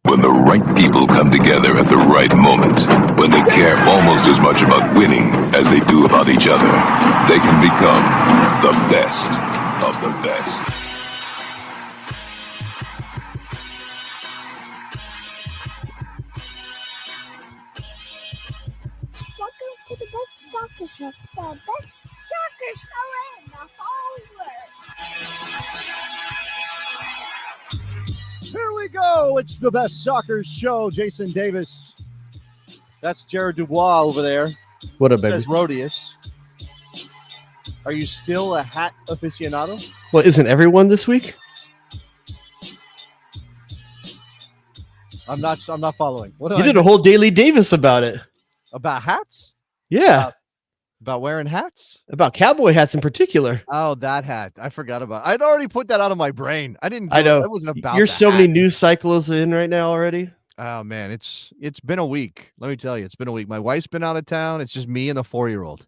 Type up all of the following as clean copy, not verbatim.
When the right people come together at the right moment, when they care almost as much about winning as they do about each other, they can become the best of the best. Welcome to the Best Soccer Show, the best soccer show in the whole world. Here we go. It's the Best Soccer Show. Jason Davis. That's Jared Dubois over there. What up, baby? Says Rhodius. Are you still a hat aficionado? Well, isn't everyone this week? I'm not following. What You did a whole Daily Davis about it. about hats? Yeah. About wearing hats? About cowboy hats in particular. Oh, that hat. I forgot about it. I'd already put that out of my brain. I didn't. I know. That wasn't about. You're the so hat. many news cycles in right now already. Oh man, it's been a week. Let me tell you, it's been a week. My wife's been out of town. It's just me and the 4-year-old.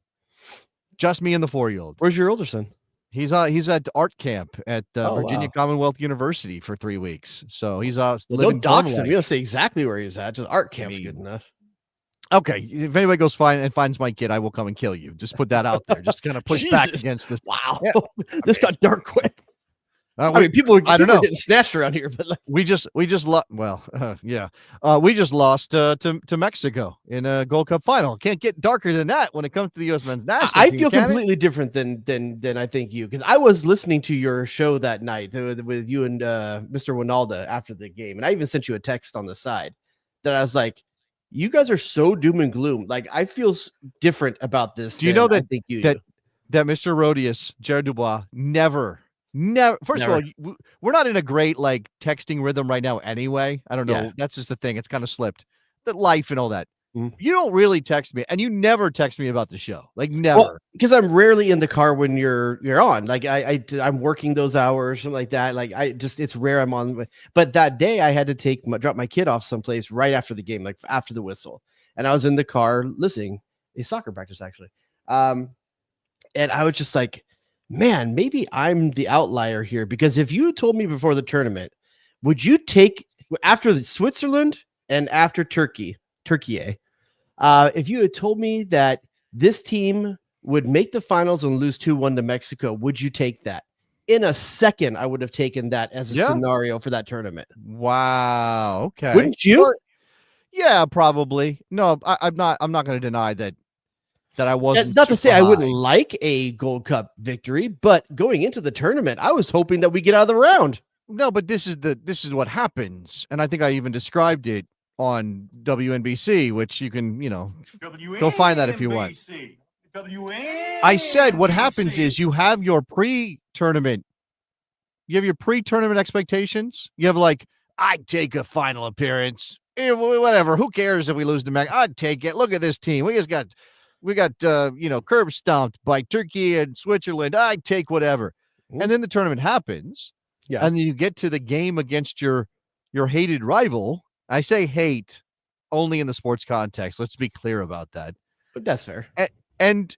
Just me and the 4-year-old. Where's your older son? He's at art camp at Virginia wow. Commonwealth University for 3 weeks. So he's Don't living dox Columbine. him. You don't say exactly where he's at. Just art camp's good enough. Okay, if anybody goes find and finds my kid, I will come and kill you. Just put that out there. Just kind of push back Jesus. against this. Wow. Yeah. This got dark quick. Uh, I mean, people I don't are know. getting snatched around here, but like, We just lost. Well, yeah, we just lost to Mexico in a Gold Cup final. Can't get darker than that when it comes to the U.S. men's national I team, feel can it? completely different than I think you, because I was listening to your show that night with you and Mr. Winalda after the game, and I even sent you a text on the side that I was like, "You guys are so doom and gloom." Like, I feel different about this. Do you know than I that think you that do. that Mr. Rhodius, Jared Dubois, never. First Never. of all, we're not in a great like texting rhythm right now. Anyway, I don't know. Yeah. That's just the thing. It's kind of slipped. The life and all that. Mhm. You don't really text me, and you never text me about the show. Like never. Well, because I'm rarely in the car when you're on. Like I'm working those hours, something like that. Like it's rare I'm on. But that day I had to drop my kid off someplace right after the game, like after the whistle, and I was in the car listening a soccer practice actually, and I was just like, man, maybe I'm the outlier here, because if you told me before the tournament, would you take after the Switzerland and after Turkey, if you had told me that this team would make the finals and lose 2-1 to Mexico, would you take that? In a second, I would have taken that as a scenario for that tournament. Wow. Okay. Wouldn't you? Well, yeah, probably. No, I'm not going to deny that I wasn't. Not to say I super wouldn't high. like a Gold Cup victory, but going into the tournament, I was hoping that we get out of the round. No, but this is what happens, and I think I even described it on WNBC, which you can go find that if you want. I said what happens is you have your pre-tournament expectations. You have like, I'd take a final appearance, whatever. Who cares if we lose to Mexico? I'd take it. Look at this team. We got curb stomped by Turkey and Switzerland. I'd take whatever. And then the tournament happens. Yeah. And then you get to the game against your hated rival. I say hate only in the sports context. Let's be clear about that. But that's fair. And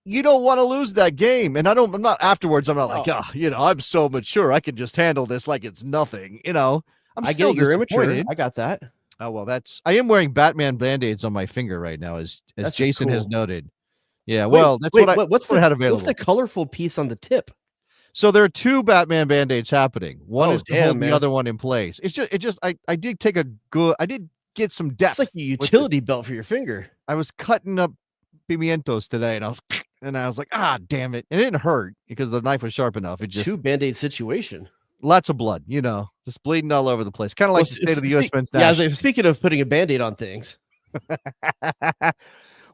you don't want to lose that game. And I'm not afterwards. I'm not like, I'm so mature. I can just handle this like it's nothing. I get you're immature. I got that. Oh, well, I am wearing Batman Band-Aids on my finger right now, as Jason has noted. Yeah, well, that's what I had available. What's the colorful piece on the tip? So there are 2 Batman Band-Aids happening. One is to hold man. the other one in place. I did get some depth. It's like a utility belt for your finger. I was cutting up pimientos today, and I was like, damn it. And it didn't hurt because the knife was sharp enough. It just 2 Band-Aid situation. lots of blood, just bleeding all over the place. Kind of like the state of the U.S. men's national. Yeah, I was like, speaking of putting a Band-Aid on things.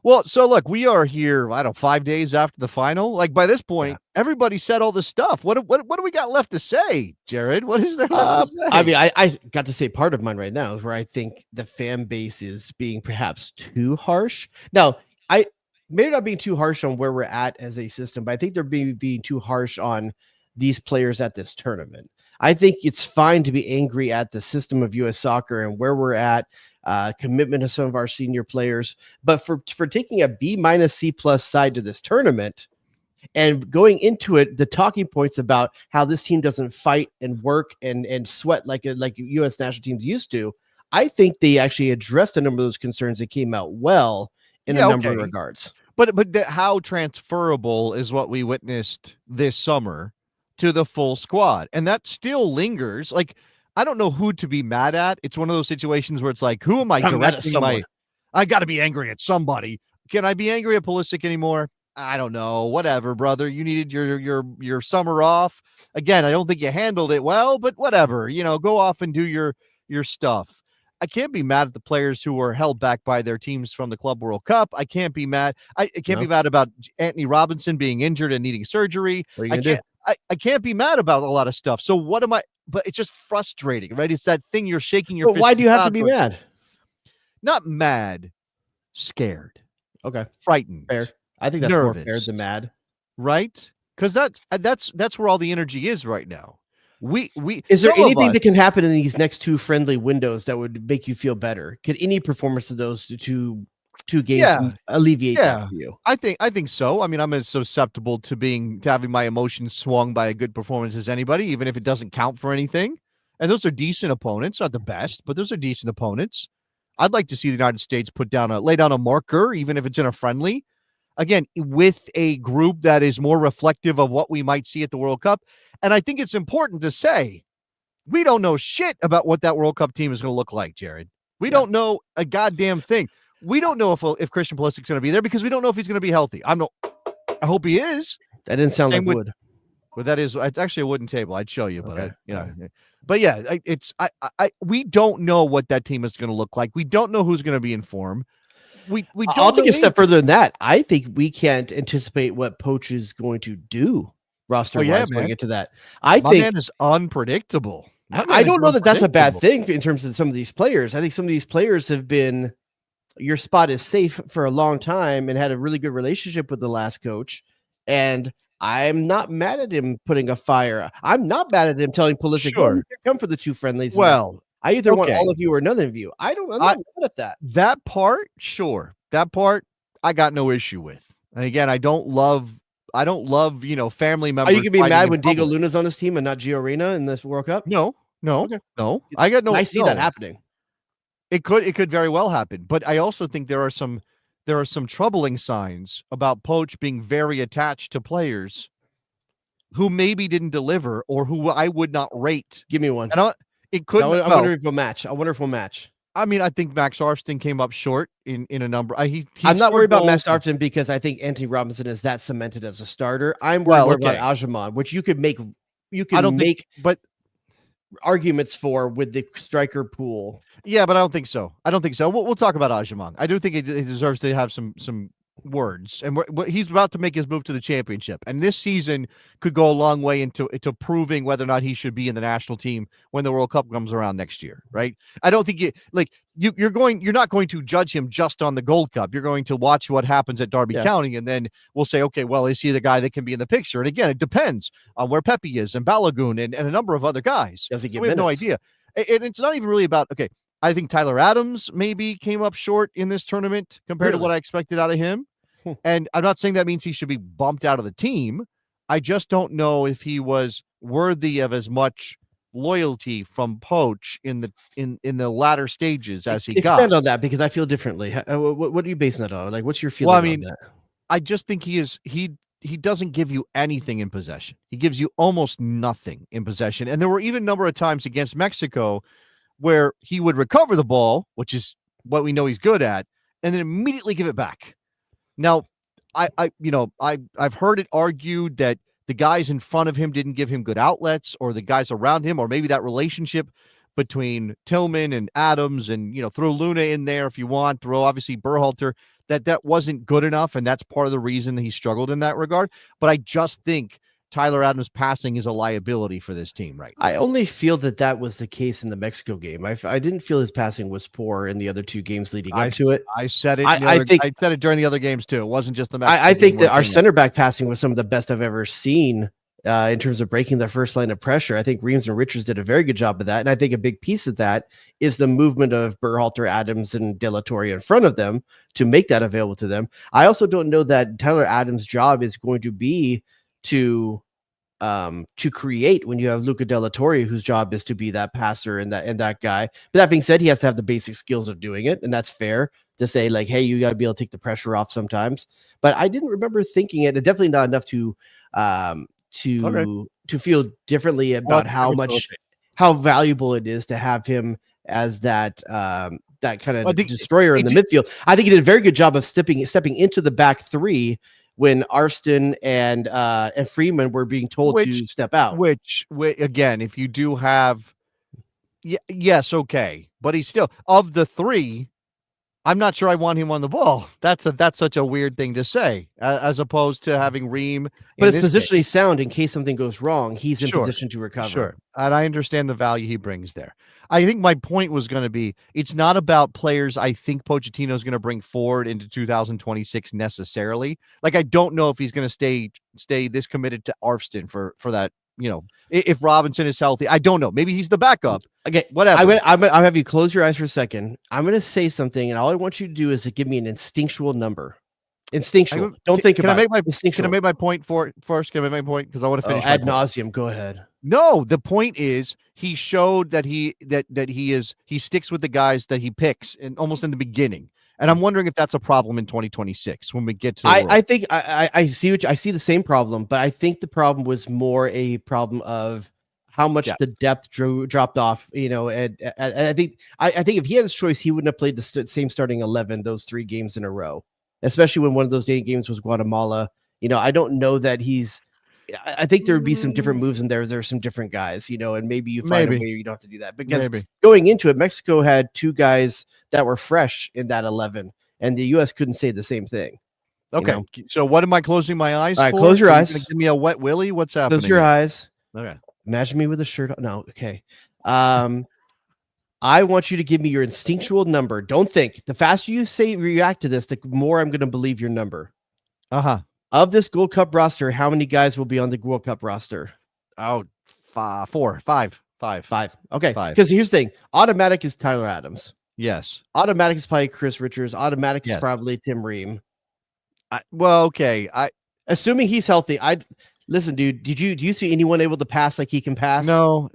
Well, so look, we are here, 5 days after the final. Like by this point, everybody said all this stuff. What do we got left to say, Jared? What is there left to say? I mean, I got to say part of mine right now is where I think the fan base is being perhaps too harsh. Now, I maybe not being too harsh on where we're at as a system, but I think they're being too harsh on these players at this tournament. I think it's fine to be angry at the system of U.S. soccer and where we're at, commitment to some of our senior players, but for taking a B- C+ side to this tournament And going into it, the talking points about how this team doesn't fight and work and sweat like U.S. national teams used to, I think they actually addressed a number of those concerns that came out well in a number of regards. But how transferable is what we witnessed this summer to the full squad? And that still lingers. Like, I don't know who to be mad at. It's one of those situations where it's like, who am I directing my... I got to be angry at somebody. Can I be angry at Pulisic anymore? I don't know. Whatever, brother. You needed your summer off. Again, I don't think you handled it well, but whatever. Go off and do your stuff. I can't be mad at the players who were held back by their teams from the Club World Cup. I can't be mad. I can't be mad about Anthony Robinson being injured and needing surgery. I can't be mad about a lot of stuff. So what am I? But it's just frustrating, right? It's that thing you're shaking your fist. Why do you have to be mad? Not mad, scared. Okay. Frightened. Fair. I think that's nervous, more fair than mad. Right? Because that's where all the energy is right now. Is there anything that can happen in these next two friendly windows that would make you feel better? Could any performance of those two games alleviate that for you? I think so. I mean, I'm as susceptible to having my emotions swung by a good performance as anybody, even if it doesn't count for anything. And those are decent opponents, not the best, but those are decent opponents. I'd like to see the United States lay down a marker, even if it's in a friendly. Again, with a group that is more reflective of what we might see at the World Cup. And I think it's important to say, we don't know shit about what that World Cup team is going to look like, Jared. We don't know a goddamn thing. We don't know if Christian Pulisic's going to be there because we don't know if he's going to be healthy. I hope he is. That didn't sound like wood. Well, that is actually a wooden table. I'd show you, but okay. But yeah, we don't know what that team is going to look like. We don't know who's going to be in form. We don't. I'll take a step further than that. I think we can't anticipate what Poach is going to do roster-wise when we get to that. My man is unpredictable. I don't know that that's a bad thing in terms of some of these players. I think some of these players have been, your spot is safe for a long time and had a really good relationship with the last coach. And I'm not mad at him putting a fire. I'm not mad at him telling Pulisic, come for the two friendlies. Well, I either want all of you or none of you. I'm not mad at that. That part, sure. That part, I got no issue with. And again, I don't love, family members. Are you gonna be mad when Diego Luna's on this team and not Gio Reyna in this World Cup? No. Okay. No. I got no. I see that happening. It could very well happen, but I also think there are some troubling signs about Poach being very attached to players who maybe didn't deliver or who I would not rate. Give me one. And it could. I wonder if we'll match. I mean, I think Max Arfston came up short in a number. I'm not worried about Max Arfston because I think Anthony Robinson is that cemented as a starter. I'm worried about Ajaman, which you could make. But arguments for with the striker pool. Yeah, but I don't think so. We'll talk about Ajaman. I do think he deserves to have some words, and he's about to make his move to the championship, and this season could go a long way into proving whether or not he should be in the national team when the World Cup comes around next year, right? I don't think you're not going to judge him just on the Gold Cup. You're going to watch what happens at Derby County, and then we'll say, okay, well, is he the guy that can be in the picture? And again, it depends on where Pepe is and Balogun and a number of other guys. Does he get we have no idea, and it's not even really about I think Tyler Adams maybe came up short in this tournament compared to what I expected out of him. And I'm not saying that means he should be bumped out of the team. I just don't know if he was worthy of as much loyalty from Poach in the latter stages as he got. Expand on that because I feel differently. What are you basing that on? Like, what's your feeling on that? I just think he doesn't give you anything in possession. He gives you almost nothing in possession. And there were even a number of times against Mexico where he would recover the ball, which is what we know he's good at, and then immediately give it back. Now, I've heard it argued that the guys in front of him didn't give him good outlets, or the guys around him, or maybe that relationship between Tillman and Adams, and throw Luna in there if you want, throw obviously Berhalter, that wasn't good enough, and that's part of the reason that he struggled in that regard. But I just think Tyler Adams' passing is a liability for this team, right? I only feel that was the case in the Mexico game. I didn't feel his passing was poor in the other two games leading up to it. I said it. I said it during the other games too. It wasn't just the Mexico. I think that our center back passing was some of the best I've ever seen in terms of breaking the first line of pressure. I think Reams and Richards did a very good job of that. And I think a big piece of that is the movement of Berhalter, Adams, and De La Torre in front of them to make that available to them. I also don't know that Tyler Adams' job is going to be to create when you have Luca De La Torre, whose job is to be that passer and that guy. But that being said, he has to have the basic skills of doing it, and that's fair to say, like, hey, you got to be able to take the pressure off sometimes. But I didn't remember thinking it, and definitely not enough to feel differently about how valuable it is to have him as that kind of destroyer in the midfield. I think he did a very good job of stepping into the back three when Arston and Freeman were being told to step out. Which again, if you do have, yes, okay, but he's still of the three. I'm not sure I want him on the ball. That's such a weird thing to say, as opposed to having Ream. But it's positionally sound in case something goes wrong. He's in position to recover. Sure, and I understand the value he brings there. I think my point was going to be, it's not about players I think Pochettino is going to bring forward into 2026 necessarily. Like, I don't know if he's going to stay this committed to Arston for that. You know, if Robinson is healthy, I don't know. Maybe he's the backup. Okay, whatever. I'll have you close your eyes for a second. I'm going to say something, and all I want you to do is to give me an instinctual number. Instinctual. Don't think about it. Can I make my point first? Can I make my point? Because I want to finish ad nauseum. Go ahead. No, the point is he showed that he sticks with the guys that he picks almost in the beginning. And I'm wondering if that's a problem in 2026 when we get to. I think I see the same problem, but I think the problem was more a problem of how much the depth dropped off. You know, and I think if he had his choice, he wouldn't have played the same starting 11 those 3 games in a row, especially when one of those games was Guatemala. You know, I don't know that he's. I think there would be some different moves in there. There's some different guys, you know, and maybe you find a way you don't have to do that. Because going into it, Mexico had 2 guys that were fresh in that 11, and the U.S. couldn't say the same thing. Okay, you know? So what am I closing my eyes? All right, for? Close your eyes. Give me a wet willy. What's happening? Close your eyes. Okay. Imagine me with a shirt on. No, okay. I want you to give me your instinctual number. Don't think. The faster you react to this, the more I'm going to believe your number. Of this Gold Cup roster, how many guys will be on the World Cup roster? Oh, 5. Okay. 5. Because here's the thing. Automatic is Tyler Adams. Yes. Automatic is probably Chris Richards. Automatic is probably Tim Ream. Okay. Assuming he's healthy. Listen, dude, do you see anyone able to pass like he can pass? No,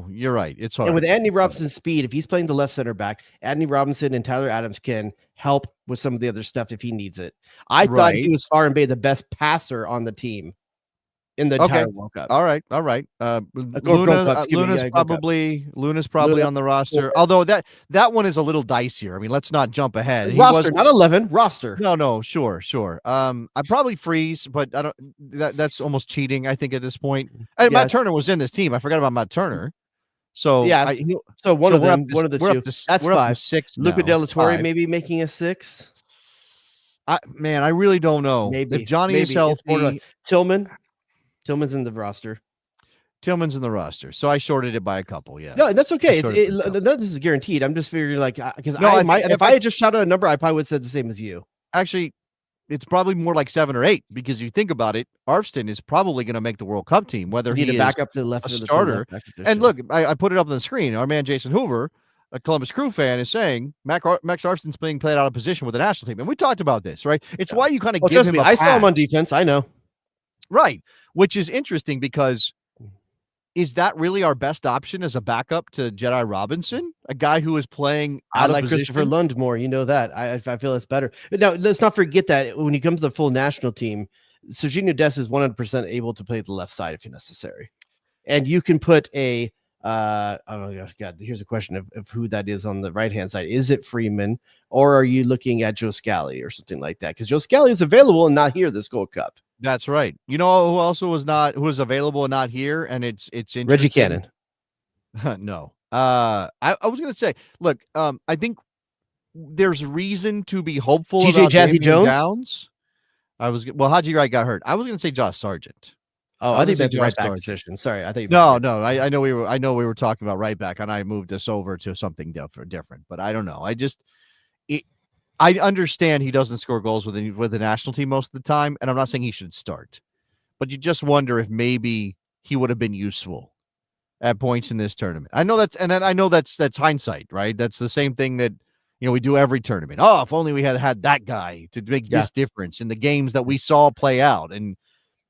you're right. It's hard. And with Anthony Robinson's speed, if he's playing the left center back, Anthony Robinson and Tyler Adams can help with some of the other stuff if he needs it. I thought he was far and away the best passer on the team in the entire World Cup. All right. Luna's probably on the roster. Although that one is a little dicier. I mean, let's not jump ahead. Not 11. Roster. No, sure. I probably freeze, but I don't. That's almost cheating, I think, at this point. And Matt Turner was in this team. I forgot about Matt Turner. So so one of the 2. That's 5. 6. Luca De La Torre maybe making a 6. I really don't know. Maybe if Johnny is healthy. Tillman's in the roster. Tillman's in the roster, so I shorted it by a couple. Yeah, no, that's okay. None of this is guaranteed. I'm just figuring, like, because if I had just shouted a number, I probably would have said the same as you. Actually, it's probably more like 7 or 8 because you think about it, Arston is probably going to make the World Cup team, whether he is back up to the left, a starter. And look, I put it up on the screen. Our man Jason Hoover, a Columbus Crew fan, is saying Max Arston's being played out of position with the national team, and we talked about this, right? It's why you kind of give him. I saw him on defense. I know. Right, which is interesting because is that really our best option as a backup to Jedi Robinson, a guy who is playing out of position? Christopher Lund more. You know that. I feel it's better. Now, let's not forget that when you come to the full national team, Serginho Dest is 100% able to play the left side if necessary. And you can put a oh my God, here's a question of who that is on the right-hand side. Is it Freeman, or are you looking at Joe Scally or something like that? Because Joe Scally is available and not here this Gold Cup. That's right. You know who also who was available and not here, and it's interesting. Reggie Cannon. No. I was gonna say, look, I think there's reason to be hopeful GJ about Jazzy Damian Jones. Downs. Haji Wright got hurt. I was gonna say Josh Sargent. Oh, I think that's right back position. Sorry, I think no. I know we were talking about right back, and I moved us over to something different. But I don't know. I understand he doesn't score goals with the national team most of the time, and I'm not saying he should start. but you just wonder if maybe he would have been useful at points in this tournament. I know that's hindsight, right? That's the same thing that we do every tournament. Oh, if only we had that guy to make this difference in the games that we saw play out. And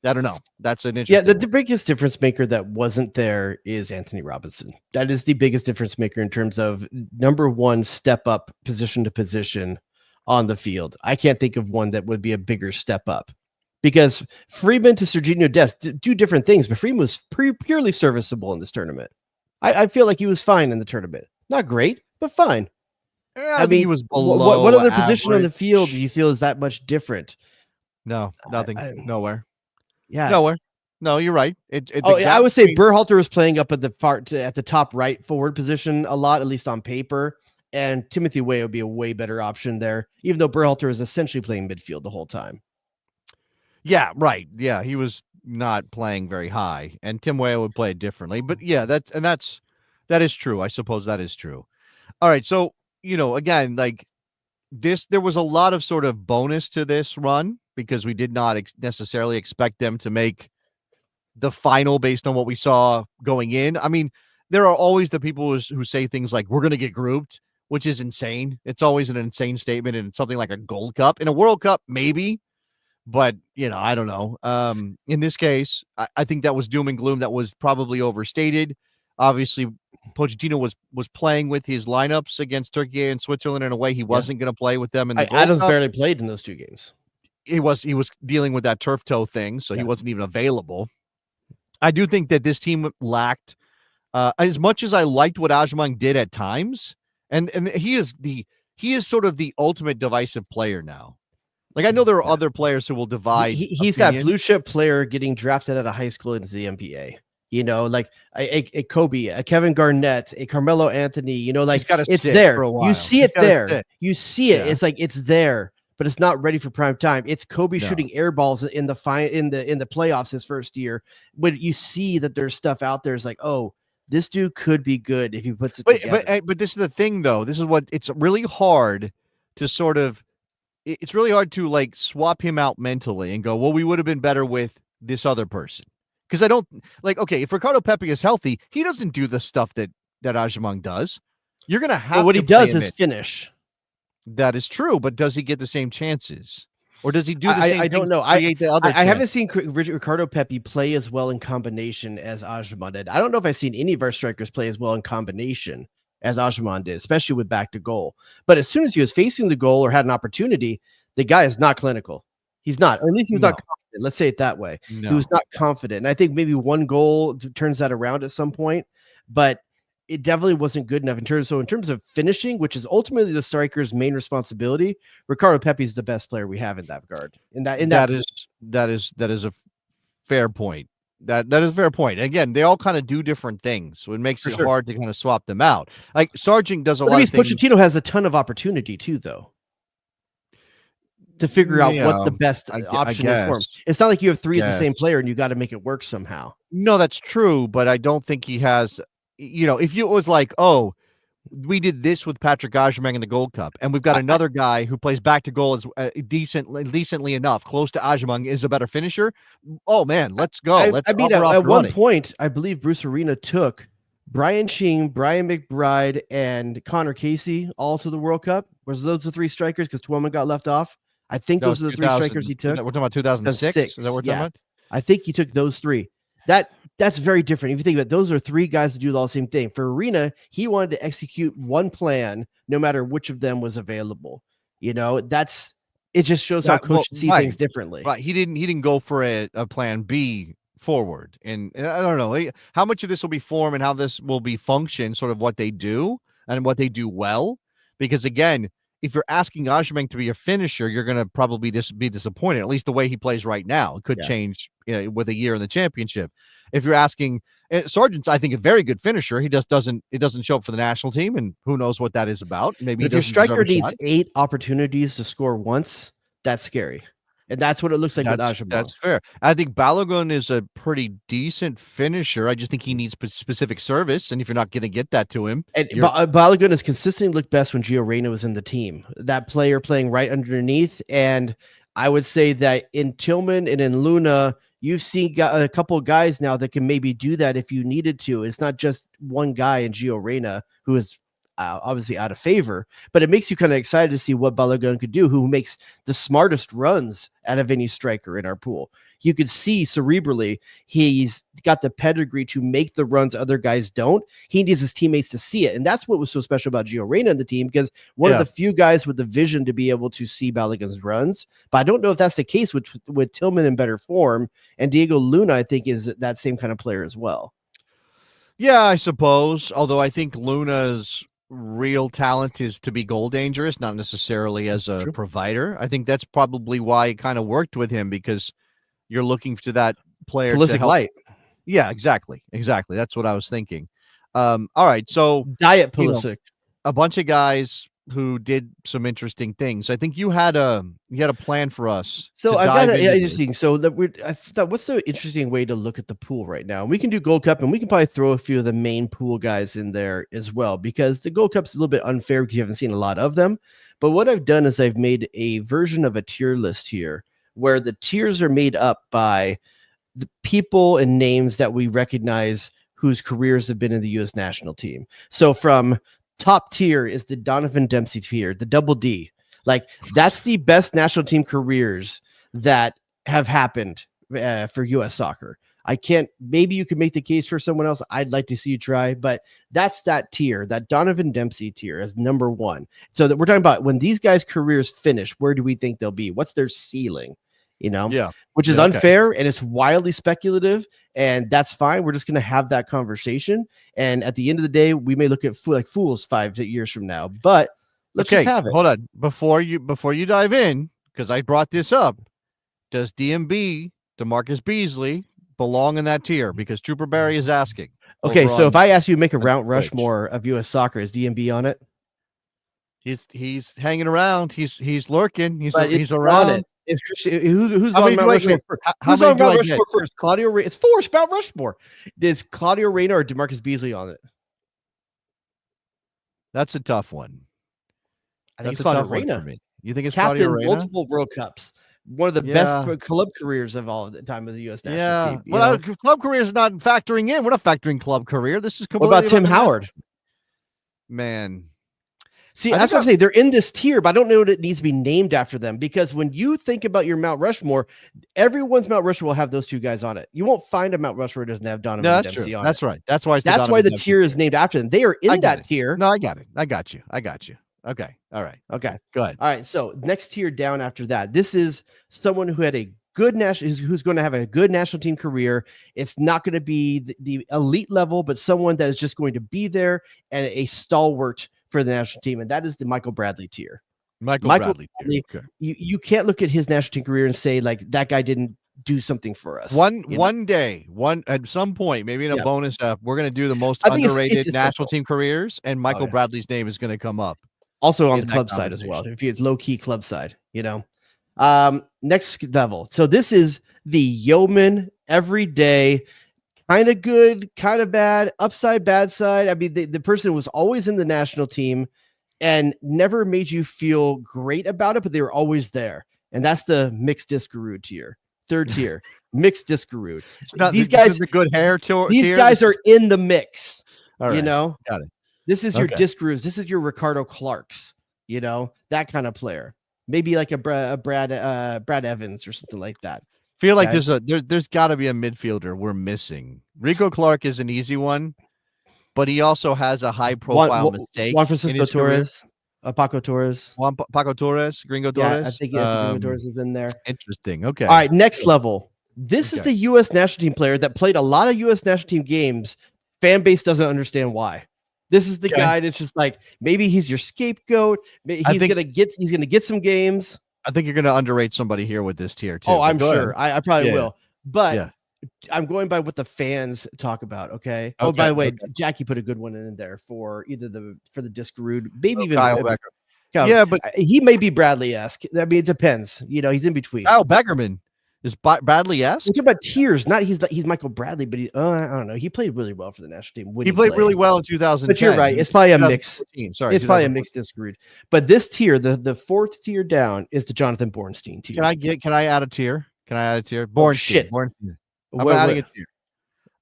I don't know. That's an interesting. Yeah, the biggest difference maker that wasn't there is Anthony Robinson. That is the biggest difference maker in terms of number one step up position to position on the field. I can't think of one that would be a bigger step up, because Freeman to Serginho Dest do different things, but Freeman was purely serviceable in this tournament. I feel like he was fine in the tournament. Not great, but fine. Yeah, I mean, he was below what other average. position on the field do you feel is that much different? No, nothing. Nowhere. Yeah. Nowhere. No, you're right. I would say Berhalter was playing up at the top right forward position a lot, at least on paper. And Timothy Weah would be a way better option there, even though Berhalter is essentially playing midfield the whole time. Yeah, right. Yeah, he was not playing very high, and Tim Weah would play it differently. But yeah, that is true. I suppose that is true. All right, so again, like this, there was a lot of sort of bonus to this run because we did not necessarily expect them to make the final based on what we saw going in. I mean, there are always the people who say things like, we're going to get grouped, which is insane. It's always an insane statement, and it's something like a Gold Cup. In a World Cup, maybe, but, I don't know. In this case, I think that was doom and gloom. That was probably overstated. Obviously, Pochettino was playing with his lineups against Turkey and Switzerland in a way he wasn't going to play with them in the Gold Adams Cup. barely played in those two games. He was dealing with that turf toe thing, so he wasn't even available. I do think that this team lacked, as much as I liked what Aubameyang did at times, and he is sort of the ultimate divisive player now. Like, I know there are other players who will divide. He's that blue chip player getting drafted out of high school into the NBA. Like a Kobe, a Kevin Garnett, a Carmelo Anthony. Like, it's there. You see it there. You see it. Yeah. It's like it's there, but it's not ready for prime time. It's Kobe shooting air balls in the playoffs his first year. When you see that there's stuff out there, it's like, oh, this dude could be good if he puts it together. But this is the thing, though. This is what it's really hard to sort of. It's really hard to like swap him out mentally and go, well, we would have been better with this other person. Because I don't like, okay, if Ricardo Pepi is healthy, he doesn't do the stuff that Aubameyang does. You're going to have what he does is finish. That is true, but does he get the same chances? Or does he do the same I don't know. I haven't seen Ricardo Pepi play as well in combination as Aubameyang did. I don't know if I've seen any of our strikers play as well in combination as Aubameyang did, especially with back to goal. But as soon as he was facing the goal or had an opportunity, the guy is not clinical. He's not, or at least he was not confident. Let's say it that way. No. He was not confident. And I think maybe one goal turns that around at some point, but it definitely wasn't good enough in terms of finishing, which is ultimately the striker's main responsibility. Ricardo Pepi is the best player we have in that regard. That is a fair point. That is a fair point. Again, they all kind of do different things, so it makes it hard to kind of swap them out. Like Sargent does a lot of things. Pochettino has a ton of opportunity too, though, to figure out what the best option is for him. It's not like you have three of the same player and you got to make it work somehow. No, that's true, but I don't think he has. If it was like, oh, we did this with Patrick Aubameyang in the Gold Cup, and we've got another guy who plays back to goal as decently enough, close to Aubameyang, is a better finisher. Oh man, let's go. At one point, I believe Bruce Arena took Brian Ching, Brian McBride, and Connor Casey all to the World Cup. Was those the three strikers? Because Twelman got left off. I think those are the three strikers he took. We're talking about 2006. Is that what we're talking about? I think he took those three. That's very different. If you think about it, those are three guys that do all the same thing. For Arena, he wanted to execute one plan, no matter which of them was available. It just shows how coaches see things differently. Right. He didn't go for a plan B forward. And I don't know how much of this will be form and how this will be function, sort of what they do and what they do well. Because again, if you're asking Aubameyang to be a finisher, you're going to probably be disappointed. At least the way he plays right now, it could change with a year in the championship. If you're asking Sargent's, I think a very good finisher. He just doesn't show up for the national team, and who knows what that is about. Maybe if your striker needs 8 opportunities to score once, that's scary. And that's what it looks like with Aubameyang. That's fair. I think Balogun is a pretty decent finisher. I just think he needs specific service, and if you're not going to get that to him, and Balogun has consistently looked best when Gio Reyna was in the team. That player playing right underneath, and I would say that in Tillman and in Luna, You've seen a couple of guys now that can maybe do that if you needed to. It's not just one guy in Gio Reyna who is obviously out of favor, but it makes you kind of excited to see what Balogun could do, who makes the smartest runs out of any striker in our pool. You could see cerebrally he's got the pedigree to make the runs other guys don't. He needs his teammates to see it, and that's what was so special about Gio Reyna in the team, because one of the few guys with the vision to be able to see Balogun's runs. But I don't know if that's the case with Tillman in better form, and Diego Luna I think is that same kind of player as well. Yeah, I suppose, although I think Luna's real talent is to be goal dangerous, not necessarily as a provider. I think that's probably why it kind of worked with him, because you're looking to that player to help. Light. Yeah, exactly. That's what I was thinking. All right, so Diet Pulisic. A bunch of guys who did some interesting things. I think you had a plan for us. So I've got interesting. So I thought, what's the interesting way to look at the pool right now? We can do Gold Cup, and we can probably throw a few of the main pool guys in there as well, because the Gold Cup's a little bit unfair because you haven't seen a lot of them. But what I've done is I've made a version of a tier list here, where the tiers are made up by the people and names that we recognize whose careers have been in the U.S. national team. So from top tier is the Donovan Dempsey tier, the double D. Like, that's the best national team careers that have happened for U.S. soccer. Maybe you could make the case for someone else. I'd like to see you try, but that's that tier, that Donovan Dempsey tier is number one. So that we're talking about when these guys' careers finish, where do we think they'll be? What's their ceiling? Which is unfair, and it's wildly speculative, and that's fine. We're just going to have that conversation. And at the end of the day, we may look at like fools 5 years from now, but let's just have it. Hold on. Before you dive in, because I brought this up, does DMB, DeMarcus Beasley, belong in that tier? Because Trooper Barry is asking. Okay, so if I ask you to make a Mount Rushmore of U.S. soccer, is DMB on it? He's hanging around. He's lurking. He's around it. Who's on Mount Rushmore first? Who's on Mount Rushmore first? Claudio Reyna. It's 4 Mount Rushmore. Is Claudio Reyna or DeMarcus Beasley on it? That's a tough one. I think it's Claudio Reyna. You think it's Captain Claudio Reyna? Multiple World Cups. One of the best club careers of all the time of the U.S. national team. Well, club career is not factoring in. We're not factoring club career. This is completely. What about Tim Howard? Man. See, that's what I'm saying. They're in this tier, but I don't know that it needs to be named after them, because when you think about your Mount Rushmore, everyone's Mount Rushmore will have those two guys on it. You won't find a Mount Rushmore that doesn't have Donovan Dempsey on it. That's right. That's why the tier is named after them. They are in that tier. No, I got it. I got you. Okay. All right. Okay. Go ahead. All right. So next tier down after that, this is someone who had a good who's going to have a good national team career. It's not going to be the elite level, but someone that is just going to be there and a stalwart for the national team, and that is the Michael Bradley tier. Michael Bradley. Okay. You can't look at his national team career and say like that guy didn't do something for us. One day, at some point, maybe in a bonus app, we're going to do the most underrated national team careers, and Michael Bradley's name is going to come up. Also on the club side as well, if it's low key club side, next level. So this is the yeoman, everyday, kind of good, kind of bad, upside, bad side. I mean, the person was always in the national team and never made you feel great about it, but they were always there. And that's the mixed Discarud tier. Third tier, mixed Discarud. These guys, the good hair tier. These guys are in the mix. All right. Got it. This is your Discaruds. This is your Ricardo Clarks. That kind of player. Maybe like a Brad Evans or something like that. Feel like there's got to be a midfielder we're missing. Rico Clark is an easy one, but he also has a high profile mistake. Juan Francisco Torres, Paco Torres, Paco Torres, Gringo Torres. I think Gringo Torres is in there. Interesting. Okay. All right. Next level. This is the U.S. national team player that played a lot of U.S. national team games. Fan base doesn't understand why. This is the guy that's just like, maybe he's your scapegoat. He's gonna get some games. I think you're gonna underrate somebody here with this tier too. Oh, I'm sure. I probably will. But I'm going by what the fans talk about. Okay. Oh, by the way, Jackie put a good one in there for either the Discarud, maybe even Kyle Becker. Yeah, but he may be Bradley-esque. I mean, it depends. He's in between. Kyle Beckerman is Bradley-esque. Think about tiers. Not he's Michael Bradley, but I don't know. He played really well for the national team. He played really well in 2010. But you're right. It's probably a mix. Sorry, it's probably a mixed Discarud. But this tier, the fourth tier down, is the Jonathan Bornstein tier. Can I add a tier? Can I add a tier? Shit. Bornstein. I'm Where- adding where- a tier.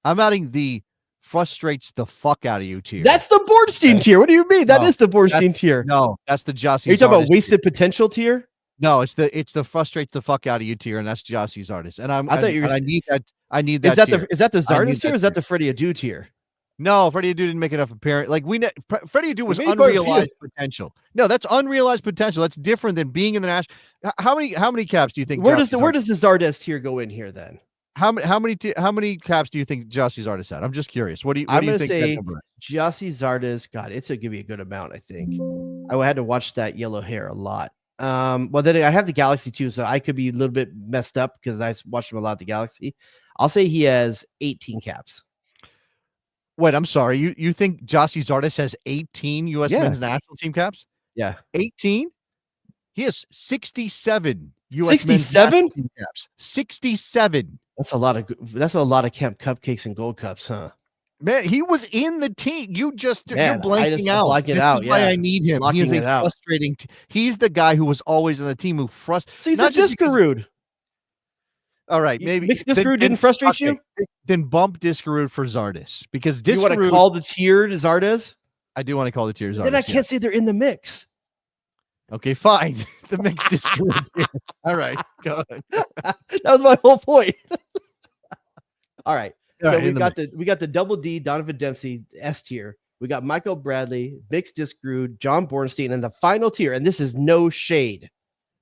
I'm adding the frustrates the fuck out of you tier. That's the Bornstein tier. What do you mean? That No, is the Bornstein tier. No, that's the Jossie. Are you talking about Zardes wasted tier. potential tier? No, it's the frustrates the fuck out of you tier, and that's Jossie Zardes. And I thought you were. I need that. I need that. Is that tier. is that the I need Zardes tier? Or is that the Freddie Adu tier? No, Freddie Adu didn't make enough appearance. Like Freddie Adu was made quite a few. unrealized potential. No, that's unrealized potential. That's different than being in the national. How many caps do you think? Where does the Zardes tier go in here then? How many caps do you think Jossie Zardes had? I'm just curious. What do you I'm think? gonna say that number is? Jossie Zardes. God, it's gonna be a good amount. I think I had to watch that yellow hair a lot. Well, then I have the Galaxy too, so I could be a little bit messed up because I watched him a lot at the Galaxy. I'll say he has 18 caps. Wait, I'm sorry. You think Jossie Zardes has 18 U.S. men's national team caps? Yeah, 18. He has 67 U.S. 67 men's national team caps. 67. that's a lot of camp cupcakes and gold cups, huh? Man, he was in the team. You're Man, blanking out. blocking This out, is why yeah. I need him. He is Blocking a it out. frustrating. He's the guy who was always in the team who frustrates. So he's a Discarude. All right, maybe Mixed Discarude didn't frustrate you. Then bump Discarude for Zardes because You want to Discarude. call the tier to Zardes? I do want to call the tier Zardes. Then I can't say they're in the mix. Okay, fine. The mixed Discarude tier. All right, go ahead. That was my whole point. All right. All So right, we got the double D Donovan Dempsey S tier. We got Michael Bradley, Mixed Discarude, John Bornstein, and the final tier. And this is no shade.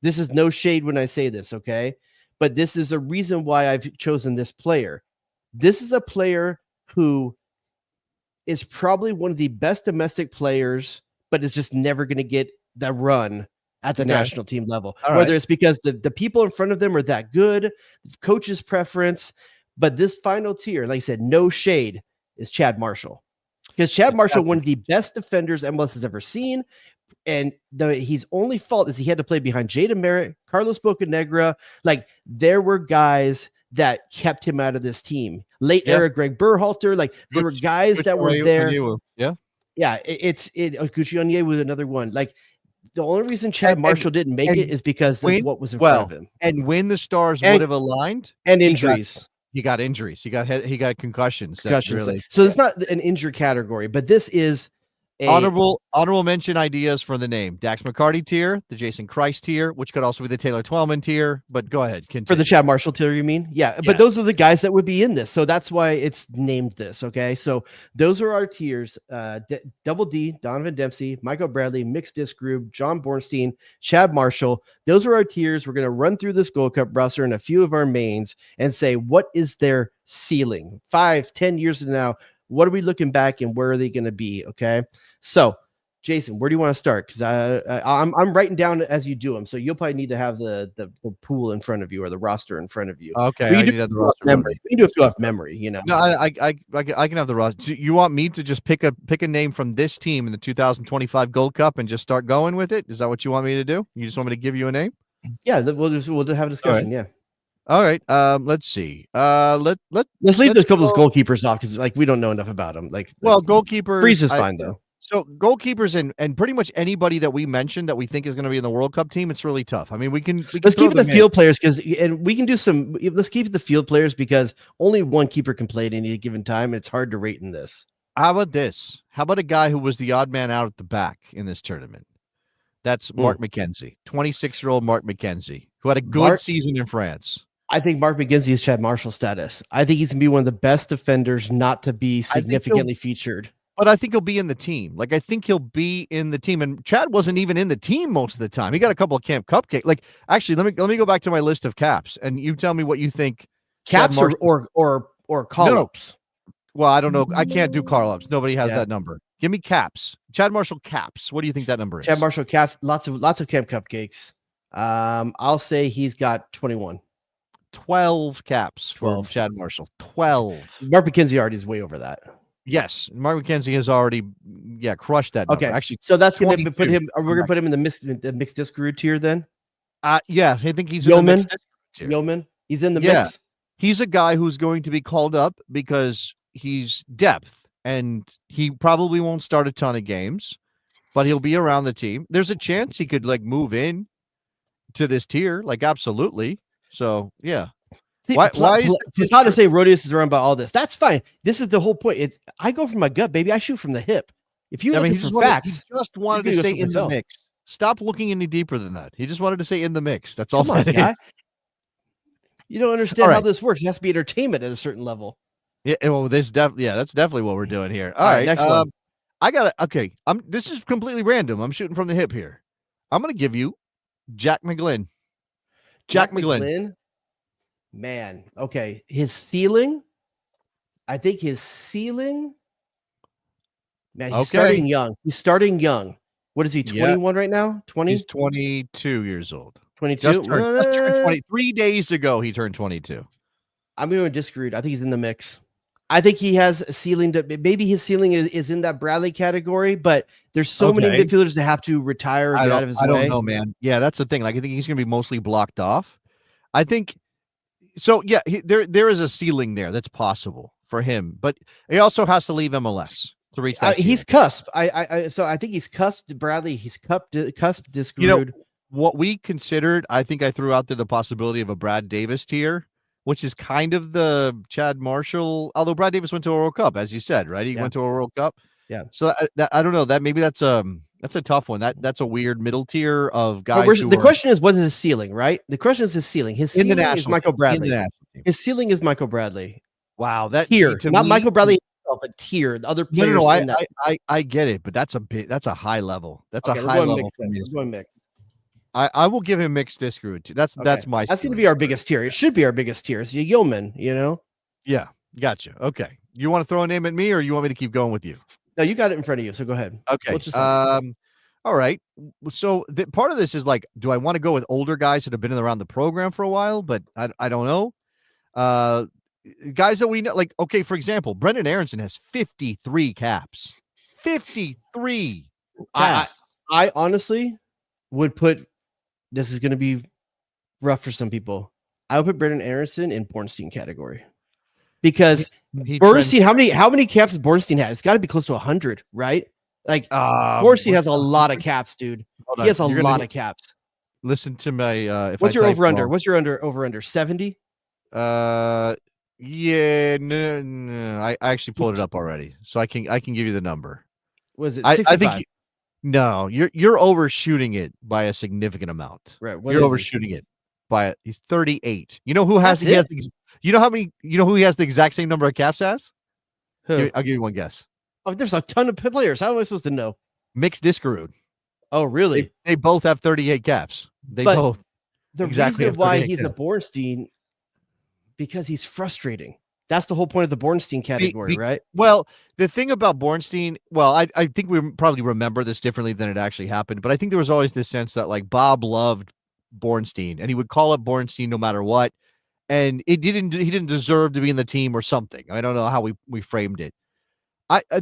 This is no shade when I say this, okay? But this is a reason why I've chosen this player. This is a player who is probably one of the best domestic players, but is just never going to get the run at the national team level. All Whether right. it's because the people in front of them are that good, coach's preference. But this final tier, like I said, no shade, is Chad Marshall. Because Chad Marshall, one of the best defenders MLS has ever seen. And his only fault is he had to play behind Jada Merritt, Carlos Bocanegra. Like, there were guys that kept him out of this team. Late era Greg Berhalter. Like, there were guys that were there. Yeah. Yeah. Gucci Onye was another one. Like, the only reason Chad Marshall didn't make it is because of what was in front of him. And when the stars would have aligned, and injuries. He got injuries. He got concussions. Really, so it's not an injured category, but this is honorable mention ideas for the name. Dax McCarty tier, the Jason Christ tier, which could also be the Taylor Twellman tier. But go ahead, continue. For the Chad Marshall tier, you mean? Yeah, but those are the guys that would be in this, so that's why it's named this. Okay, so those are our tiers: Double D, Donovan Dempsey, Michael Bradley, Mixed Disc Group, John Bornstein, Chad Marshall. Those are our tiers. We're going to run through this Gold Cup roster and a few of our mains and say what is their ceiling 5-10 years from now. What are we looking back and where are they going to be? Okay. So Jason, where do you want to start? Because I'm writing down as you do them. So you'll probably need to have the pool in front of you or the roster in front of you. Okay. We can do a few off memory, you know. No, I can have the roster. So you want me to just pick a name from this team in the 2025 Gold Cup and just start going with it? Is that what you want me to do? You just want me to give you a name? Yeah, we'll have a discussion. Yeah. All right. Let's see. Let's leave a couple of goalkeepers off because we don't know enough about them. Goalkeepers. Freeze is fine though. So goalkeepers and pretty much anybody that we mentioned that we think is going to be in the World Cup team, it's really tough. I mean, let's keep the field players and we can do some. Let's keep the field players because only one keeper can play at any given time. It's hard to rate in this. How about this? How about a guy who was the odd man out at the back in this tournament? That's Mark McKenzie, 26-year-old Mark McKenzie, who had a good season in France. I think Mark McKenzie is Chad Marshall status. I think he's going to be one of the best defenders not to be significantly featured. But I think he'll be in the team. Like, I think he'll be in the team. And Chad wasn't even in the team most of the time. He got a couple of Camp Cupcake. Like, actually, let me go back to my list of caps, and you tell me what you think. Caps or call-ups. No. Well, I don't know. I can't do call-ups. Nobody has that number. Give me caps. Chad Marshall caps. What do you think that number is? Chad Marshall caps. Lots of Camp Cupcakes. I'll say he's got 21. 12 caps for Chad Marshall. 12. Mark McKenzie already is way over that. Yes, Mark McKenzie has already crushed that number. Okay, actually, so that's going to put him. We're going to put him in the mixed disc route tier then. Yeah, I think he's Yeoman. In the mixed disc tier. Yeoman, he's in the mix. He's a guy who's going to be called up because he's depth, and he probably won't start a ton of games, but he'll be around the team. There's a chance he could move in to this tier, absolutely. So yeah, See, Why is it's not to say Rodius is wrong about all this. That's fine. This is the whole point. I go from my gut, baby. I shoot from the hip. If you look for facts, he just wanted you're to gonna say go in the someplace mix. Stop looking any deeper than that. He just wanted to say in the mix. That's all. come on, that is. guy. You don't understand All how right. this works. It has to be entertainment at a certain level. Yeah, well, that's definitely what we're doing here. All All right, right, next one. I got it. Okay, this is completely random. I'm shooting from the hip here. I'm gonna give you Jack McGlynn. Jack McGlynn. Man, okay. His ceiling, I think his ceiling. Man, he's starting young. He's starting young. What is he? 21 right now? 20? He's 22 years old. 22. Just turned 20. 3 days ago, he turned 22. I'm going to disagree. I think he's in the mix. I think he has a ceiling to maybe his ceiling is in that Bradley category, but there's so many midfielders that have to retire and get out of his way. I don't know, man. Yeah, that's the thing. Like, I think he's going to be mostly blocked off. I think so. Yeah, there is a ceiling there that's possible for him, but he also has to leave MLS to reach that. He's cusp. So I think he's cusped Bradley. He's cusp discrewed. You know, what we considered, I think I threw out there the possibility of a Brad Davis tier, which is kind of the Chad Marshall, although Brad Davis went to a World Cup, as you said, right? He went to a World Cup. Yeah. So I don't know, that maybe that's a tough one. That's a weird middle tier of guys. The question is, what is his ceiling, right? The question is his ceiling. His ceiling is Michael Bradley. His ceiling is Michael Bradley. Wow, that tier, not Michael Bradley himself, but tier. The other players. No, I get it, but that's a high level. That's a high level for me. We're going mix. I will give him mixed disc. That's That's going to be our biggest tier. It should be our biggest tier. It's Yeoman, you know? Yeah, gotcha. Okay. You want to throw a name at me, or you want me to keep going with you? No, you got it in front of you, so go ahead. Okay. All right. So part of this is like, do I want to go with older guys that have been around the program for a while? But I don't know. Guys that we know, like, okay, for example, Brendan Aronson has 53 caps. 53 caps. I honestly would put, this is going to be rough for some people, I would put Brendan Aronson in Bornstein category. Because Bornstein, how many caps has Bornstein had? It's got to be close to 100, right? Like, Bornstein has a lot of caps, dude. He has a lot of caps. Listen to my what's your over-under? What's your over-under? 70? Yeah, no. I actually pulled it up already, so I can give you the number. Was it 65? I think no, you're overshooting it by a significant amount. Right. You're overshooting it by he's 38. You know who has you know who he has the exact same number of caps as? Who? I'll give you one guess. Oh, there's a ton of players. How am I supposed to know? Mixed Discarud. Oh, really? They both have 38 caps. The reason why he's a Bornstein, because he's frustrating. That's the whole point of the Bornstein category, right? Well, the thing about Bornstein, I think we probably remember this differently than it actually happened, but I think there was always this sense that like Bob loved Bornstein and he would call up Bornstein no matter what, and he didn't deserve to be in the team or something. I don't know how we framed it.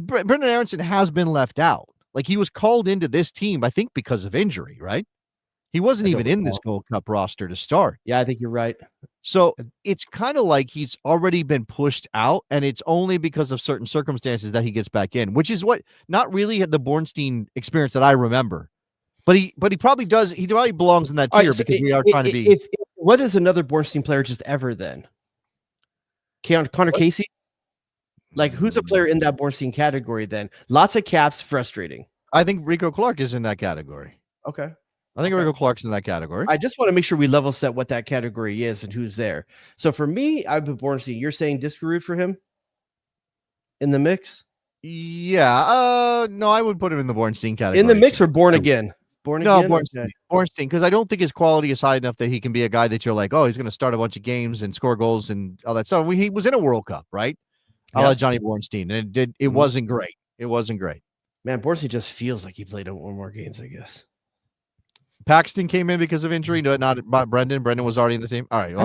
Brendan Aronson has been left out. Like, he was called into this team, I think, because of injury, right? He wasn't even in this Gold Cup roster to start. Yeah, I think you're right. So it's kind of like he's already been pushed out, and it's only because of certain circumstances that he gets back in, which is what not really had the Bornstein experience that I remember. But he probably does. He probably belongs in that tier because we are trying to be. What is another Bornstein player just ever then? Connor Casey? Like, who's a player in that Bornstein category then? Lots of caps, frustrating. I think Rico Clark is in that category. Okay. I think Rico Clark's in that category. I just want to make sure we level set what that category is and who's there. So for me, I've been Bornstein. You're saying Discarud for him in the mix? Yeah. No, I would put him in the Bornstein category. In the mix or Born Again? Bornstein, because I don't think his quality is high enough that he can be a guy that you're like, oh, he's going to start a bunch of games and score goals and all that stuff. He was in a World Cup, right? I like Johnny Bornstein, and it wasn't great. It wasn't great. Man, Bornstein just feels like he played one more games, I guess. Paxton came in because of injury, not Brendan. Brendan was already in the team. All right.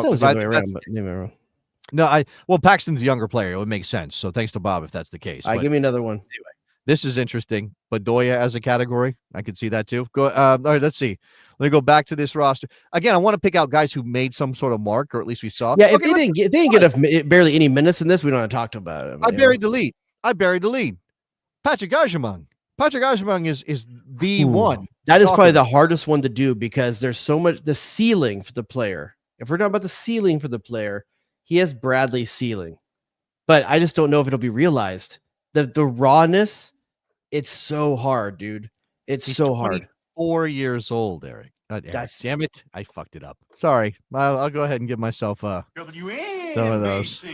Well, Paxton's a younger player. It would make sense. So thanks to Bob if that's the case. Give me another one. Anyway, this is interesting. Bedoya as a category, I could see that too. Go. All right. Let's see. Let me go back to this roster again. I want to pick out guys who made some sort of mark, or at least we saw. Yeah, if they didn't get barely any minutes in this, we don't want to talk about it. I buried the lead. Patrick Agyemang. Patrick Agyemang is the one. That is probably the hardest one to do because there's so much the ceiling for the player. If we're talking about the ceiling for the player, he has Bradley's ceiling, but I just don't know if it'll be realized. The rawness, it's so hard, dude. It's He's so hard. 4 years old, Eric. That's Damn it. I fucked it up. Sorry. I'll go ahead and give myself some of those.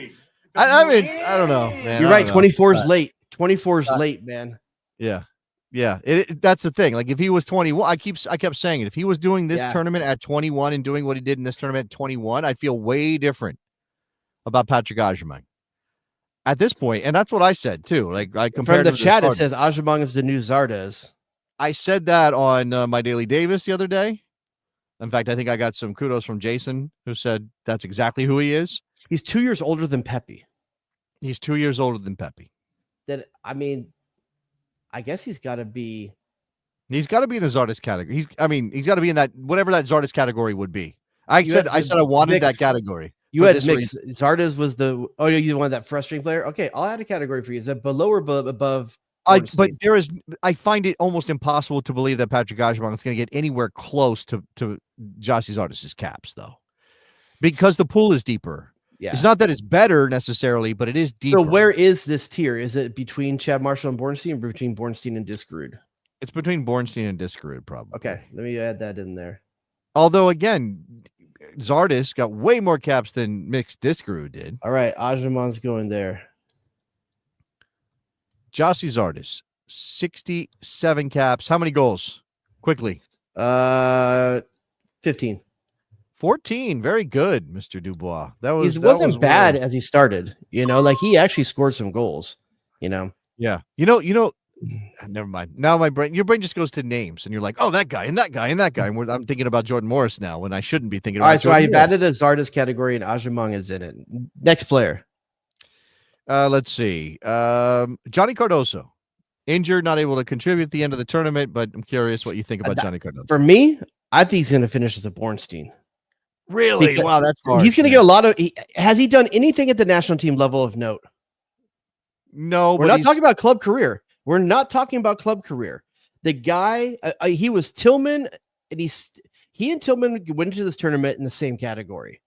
I mean, I don't know, man. You're I right. don't know. 24 is late. 24 is late, man. Yeah. Yeah. That's the thing. Like if he was 21, I kept saying it. If he was doing this tournament at 21 and doing what he did in this tournament at 21, I'd feel way different about Patrick Agyemang at this point. And that's what I said too. Like I compared from the chat, it says Agyemang is the new Zardes. I said that on my Daily Davis the other day. In fact, I think I got some kudos from Jason, who said that's exactly who he is. He's 2 years older than Pepe. He's 2 years older than Pepe. I mean, I guess he's got to be. He's got to be in the Zardes category. He's got to be in that whatever that Zardes category would be. I said I wanted that category. You had mixed. Zardes was the you wanted that frustrating player. Okay, I'll add a category for you. Is that below or above? But I find it almost impossible to believe that Patrick Agyemang is going to get anywhere close to Gyasi Zardes' caps, though, because the pool is deeper. Yeah, it's not that it's better necessarily, but it is deeper. So where is this tier? Is it between Chad Marshall and Bornstein, or between Bornstein and Diskerud? It's between Bornstein and Diskerud, probably. Okay, let me add that in there. Although again, Zardes got way more caps than Mixed Diskerud did. All right, Agyemang's going there. Gyasi Zardes, 67 caps. How many goals? Quickly. 15. 14. Very good, Mr. Dubois. He wasn't bad as he started. Like he actually scored some goals. Yeah. Never mind. Now your brain just goes to names, and you're like, oh, that guy and that guy and that guy. And I'm thinking about Jordan Morris now when I shouldn't be thinking about. All right, so I've added a Zardes category, and Agyemang is in it. Next player. Let's see. Johnny Cardoso, injured, not able to contribute at the end of the tournament, but I'm curious what you think about Johnny Cardoso. For me, I think he's going to finish as a Bornstein. Really? Because wow, that's harsh, he's going to get a lot of. Has he done anything at the national team level of note? No, we're not talking about club career. We're not talking about club career. The guy, he was Tillman, and he and Tillman went into this tournament in the same category.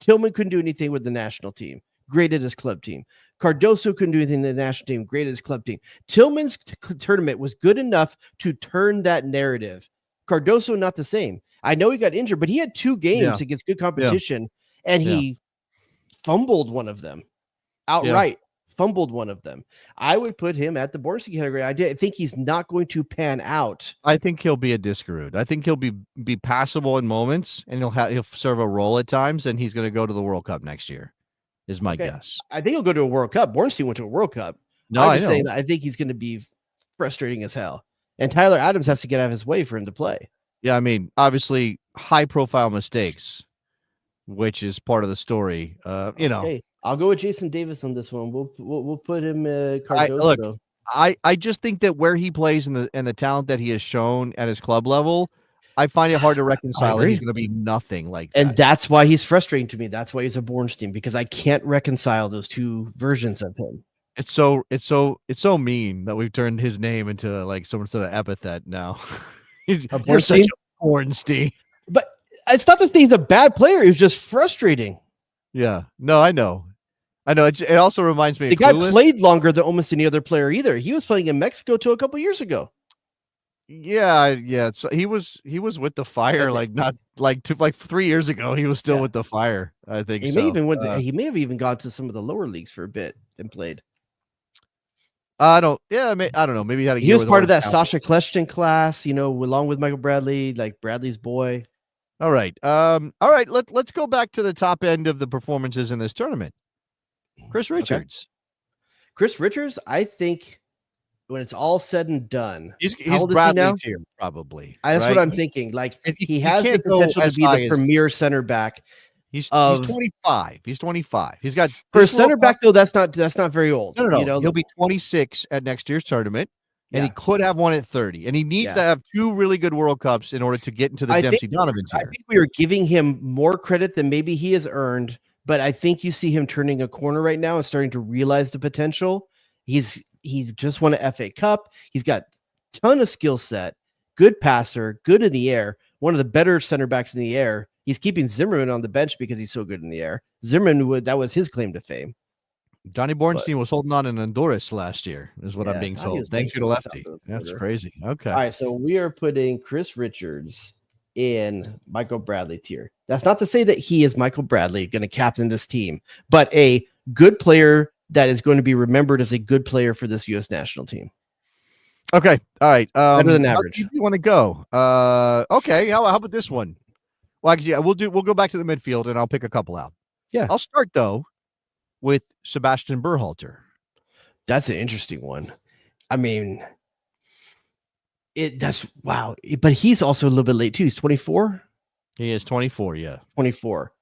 Tillman couldn't do anything with the national team. Great at his club team. Cardoso couldn't do anything in the national team. Great at his club team. Tillman's tournament was good enough to turn that narrative. Cardoso, not the same. I know he got injured, but he had 2 games against good competition, and he fumbled one of them outright. Fumbled one of them. I would put him at the Bornstein category. I think he's not going to pan out. I think he'll be a Diskerud. I think he'll be passable in moments, and he'll serve a role at times, and he's going to go to the World Cup next year. Is my guess. I think he'll go to a World Cup. Bornstein went to a World Cup. No, I'm just saying that I think he's going to be frustrating as hell. And Tyler Adams has to get out of his way for him to play. Yeah, I mean, obviously, high-profile mistakes, which is part of the story. Hey, I'll go with Jason Davis on this one. We'll put him Cardoso. I just think that where he plays and the talent that he has shown at his club level, I find it hard to reconcile that he's going to be nothing like that. And that's why he's frustrating to me. That's why he's a Bornstein, because I can't reconcile those two versions of him. It's so mean that we've turned his name into like some sort of epithet now. You're such a Bornstein. But it's not that he's a bad player. He's just frustrating. Yeah. No, I know. It also reminds me. The guy played longer than almost any other player either. He was playing in Mexico till a couple years ago. Yeah. So he was with the Fire, like 3 years ago. He was still with the Fire. I think he may even he may have even gone to some of the lower leagues for a bit and played. I don't know. Maybe he was part of that Sasha Kleshton class, along with Michael Bradley, like Bradley's boy. All right. Let's go back to the top end of the performances in this tournament. Chris Richards. Okay. Chris Richards, I think when it's all said and done, he's Bradley tier, probably. That's what I'm thinking. Like he has the potential to be the premier center back. He's 25. He's 25. He's got for a center back though. That's not very old. No. He'll be 26 at next year's tournament, and he could have one at 30. And he needs to have 2 really good World Cups in order to get into the Dempsey Donovan tier. I think we are giving him more credit than maybe he has earned, but I think you see him turning a corner right now and starting to realize the potential. He's just won an FA Cup. He's got a ton of skill set, good passer, good in the air, one of the better center backs in the air He's keeping Zimmerman on the bench because he's so good in the air. That was his claim to fame. Johnny Bornstein was holding on in Honduras last year, is what I'm being I thought he told. was Thanks to the playing some lefty. south of the That's border. crazy. Okay. All right, so we are putting Chris Richards in Michael Bradley tier. That's not to say that he is Michael Bradley going to captain this team, but a good player that is going to be remembered as a good player for this U.S. national team. Okay. All right. Better than How average. deep do you want to go? Okay. How about this one? Well, actually, we'll go back to the midfield and I'll pick a couple out. Yeah. I'll start though with Sebastian Berhalter. That's an interesting one. I mean, that's wow. But he's also a little bit late too. He's 24. He is 24. Yeah. 24.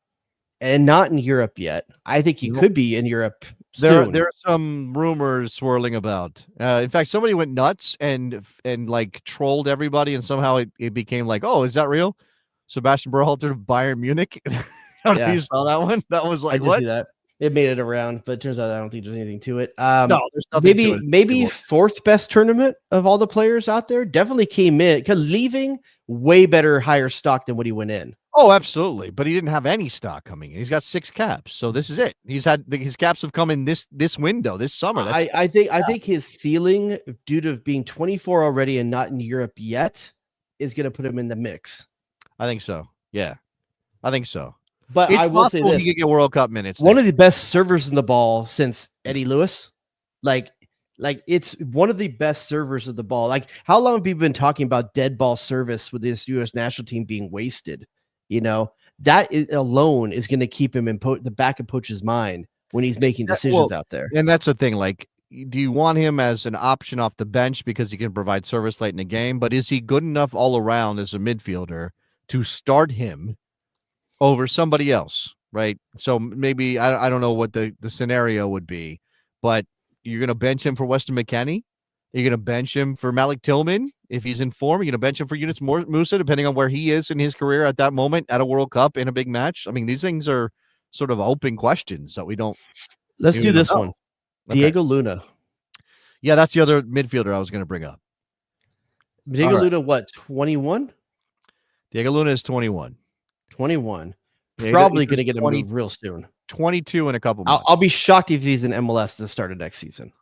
And not in Europe yet. I think he could be in Europe soon. There are some rumors swirling about. In fact, somebody went nuts and like trolled everybody, and somehow it became like, oh, is that real? Sebastian Berhalter to Bayern Munich. Yeah. You saw that one? That was I like, did what? see that. It made it around, but it turns out I don't think there's anything to it. No, there's nothing to it. Maybe fourth best tournament of all the players out there. Definitely came in because leaving way better, higher stock than what he went in. Oh, absolutely. But he didn't have any stock coming in. He's got 6 caps. So this is it. His caps have come in this window, this summer. I think his ceiling, due to being 24 already and not in Europe yet, is going to put him in the mix. I think so. Yeah, I think so. But I will say this: he could get World Cup minutes. One of the best servers in the ball since Eddie Lewis. Like it's one of the best servers of the ball. Like, how long have people been talking about dead ball service with this U.S. national team being wasted? You know, alone is going to keep him in the back of Poach's mind when he's making decisions out there. And that's the thing. Like, do you want him as an option off the bench because he can provide service late in the game? But is he good enough all around as a midfielder to start him over somebody else? Right. So maybe I don't know what the scenario would be, but you're going to bench him for Weston McKennie. You're going to bench him for Malik Tillman if he's in form. You're going to bench him for Yunus Musa, depending on where he is in his career at that moment at a World Cup in a big match. I mean, these things are sort of open questions that we don't. Let's do this one. Okay. Diego Luna. Yeah, that's the other midfielder I was going to bring up. Diego Luna, what, 21? Diego Luna is 21. 21. Probably going to get a move real soon. 22 in a couple months. I'll be shocked if he's in MLS at the start of next season.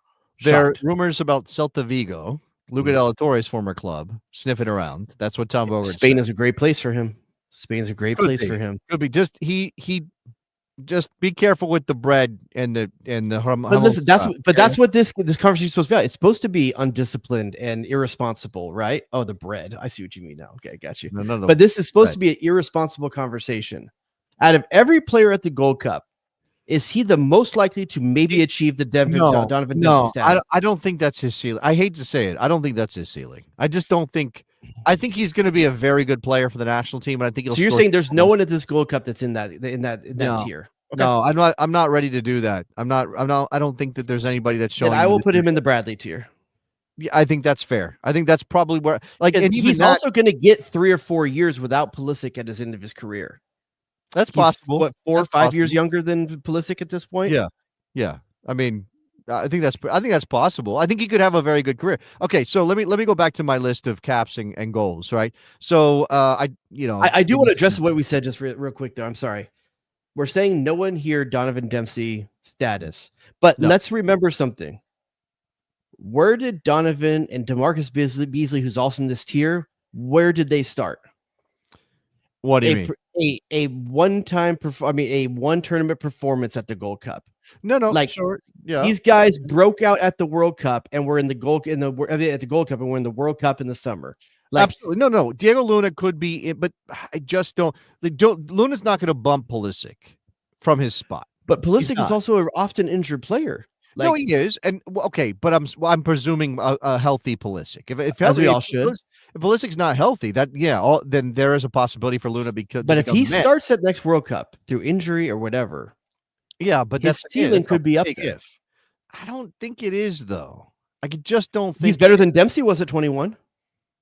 There are rumors about Celta Vigo, Luca de la Torre's former club, sniffing around. That's what Tom Bogert Spain said. Is a great place for him. Spain's a great place for him. Could be just he just be careful with the bread and the But listen, that's what this conversation is supposed to be about. It's supposed to be undisciplined and irresponsible, right? Oh, the bread. I see what you mean now. Okay, I got you. But this is supposed to be an irresponsible conversation. Out of every player at the Gold Cup, is he the most likely to maybe achieve the Donovan Dempsey status? I don't think that's his ceiling. I hate to say it. I don't think that's his ceiling. I just don't think. I think he's going to be a very good player for the national team, and I think he'll. So you're saying there's no one at this Gold Cup that's in that tier? Okay. No, I'm not ready to do that. I don't think that there's anybody that's showing. Then I will put him in the Bradley tier. Yeah, I think that's fair. I think that's probably where. Like, and he's also going to get 3 or 4 years without Pulisic at his end of his career. That's possible. What, 4 or 5 years younger than Pulisic at this point? Yeah. I mean, I think that's possible. I think he could have a very good career. Okay, so let me go back to my list of caps and goals. Right. So I do want to address what we said just real quick though. I'm sorry. We're saying no one here Donovan Dempsey status, but let's remember something. Where did Donovan and DeMarcus Beasley, who's also in this tier, where did they start? What do you mean? A one tournament performance at the Gold Cup. No, like sure. Yeah. These guys broke out at the World Cup and we're at the Gold Cup and we're in the World Cup in the summer. Like, absolutely. No. Diego Luna could be but I just don't. Luna's not going to bump Pulisic from his spot. But Pulisic is also an often injured player. No, he is, and okay, but I'm presuming a healthy Pulisic. As we all should. If Pulisic's not healthy, then there is a possibility for Luna But if he starts at next World Cup through injury or whatever, but his ceiling could be up there. I don't think it is though. I just don't think he's better than Dempsey was at 21.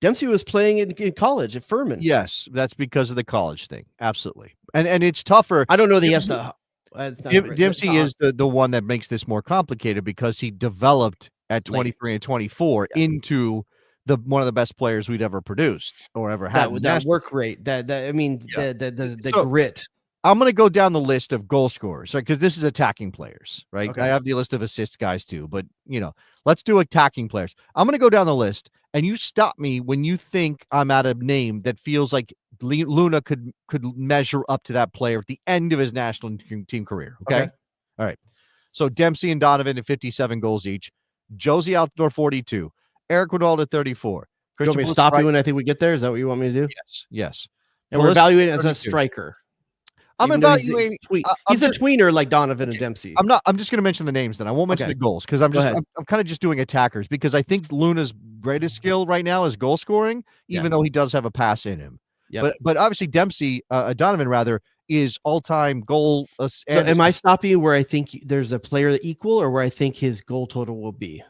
Dempsey was playing in college at Furman. Yes, that's because of the college thing. Absolutely, and it's tougher. I don't know that he has to. Dempsey is the one that makes this more complicated because he developed at 23 and 24 into one of the best players we'd ever produced or ever had. That work rate, the So, grit. I'm going to go down the list of goal scorers, right? Because this is attacking players, right? Okay. I have the list of assist guys too, but let's do attacking players. I'm going to go down the list, and you stop me when you think I'm at a name that feels like Luna could measure up to that player at the end of his national team career. Okay. All right. So Dempsey and Donovan at 57 goals each. Josie Altidore 42. Eric Ronaldo 34. You want me to stop you when I think we get there? Is that what you want me to do? Yes. And we're evaluating as a striker. I'm evaluating. He's a tweener like Donovan and Dempsey. I'm just going to mention the names then. I won't mention the goals because I'm kind of just doing attackers because I think Luna's greatest skill right now is goal scoring, even though he does have a pass in him. Yep. But obviously Dempsey, Donovan rather, is all-time goal. So am I stopping you where I think there's a player that equal, or where I think his goal total will be?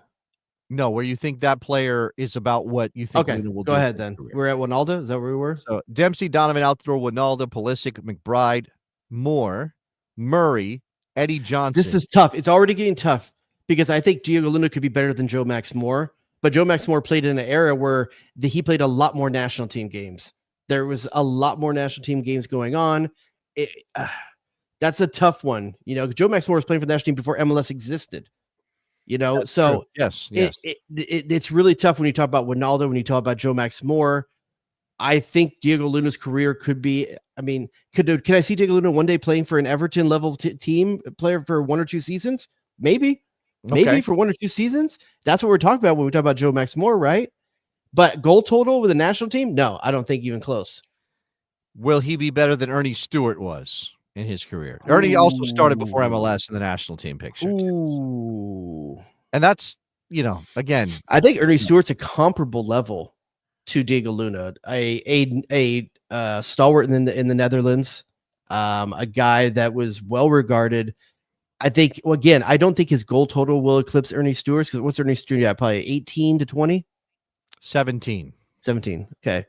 No, where you think that player is about what you think. Okay, will go ahead then. We're at Wijnaldum. Is that where we were? So Dempsey, Donovan, Altidore, Wijnaldum, Pulisic, McBride, Moore, Murray, Eddie Johnson. This is tough. It's already getting tough because I think Diego Luna could be better than Joe Max Moore, but Joe Max Moore played in an era where he played a lot more national team games. There was a lot more national team games going on. That's a tough one. Joe Max Moore was playing for the national team before MLS existed. That's so true. Yes. It's really tough when you talk about Wijnaldum, when you talk about Joe Max Moore. I think Diego Luna's career could be. I mean, can I see Diego Luna one day playing for an Everton level team player for 1 or 2 seasons? Maybe for 1 or 2 seasons. That's what we're talking about when we talk about Joe Max Moore, right? But goal total with the national team? No, I don't think even close. Will he be better than Ernie Stewart was in his career? Ernie also started before MLS in the national team picture. Ooh. And that's, again, I think Ernie Stewart's a comparable level to Diego Luna, a stalwart in the Netherlands, a guy that was well regarded. I think, again, I don't think his goal total will eclipse Ernie Stewart's, because what's Ernie Stewart? Yeah, probably 18 to 20? 17. Okay.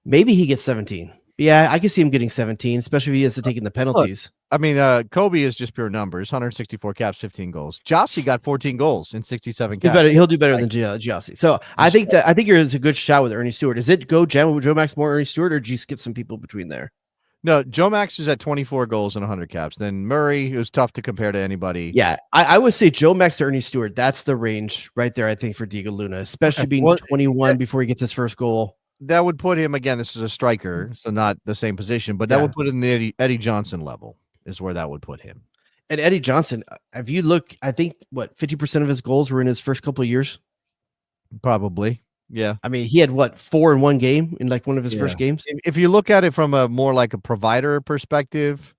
Maybe he gets 17. Yeah, I can see him getting 17, especially if he ends up taking the penalties. Look, I mean, Kobe is just pure numbers. 164 caps, 15 goals. Jossie got 14 goals in 67 caps. He'll do better than Jossie. So I think it's a good shot with Ernie Stewart. Is it go Joe Max Moore, Ernie Stewart, or do you skip some people between there? No, Joe Max is at 24 goals and 100 caps. Then Murray, who's tough to compare to anybody. Yeah, I would say Joe Max to Ernie Stewart. That's the range right there, I think, for Diego Luna, especially being 21 before he gets his first goal. That would put him, again, this is a striker, so not the same position, but that would put him in the Eddie Johnson level is where that would put him. And Eddie Johnson, if you look, I think, 50% of his goals were in his first couple of years? Probably, yeah. I mean, he had, 4 in one game in one of his first games? If you look at it from a more like a provider perspective,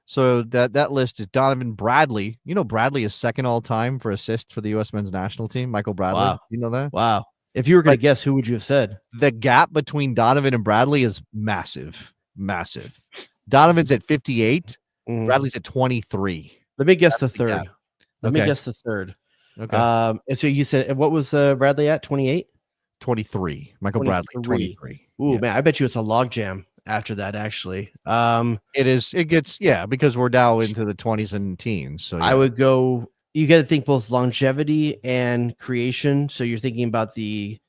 so that list is Donovan Bradley. Bradley is second all-time for assists for the U.S. men's national team, Michael Bradley. Wow. You know that? Wow. If you were going to guess, who would you have said? The gap between Donovan and Bradley is massive. Donovan's at 58. Bradley's at 23. Let me guess the third. Okay. And so you said, what was Bradley at? 28? 23. Michael Bradley, 23. Ooh, man, I bet you it's a logjam after that, actually. It gets, because we're now into the 20s and teens. So I would go... You got to think both longevity and creation. So you're thinking about the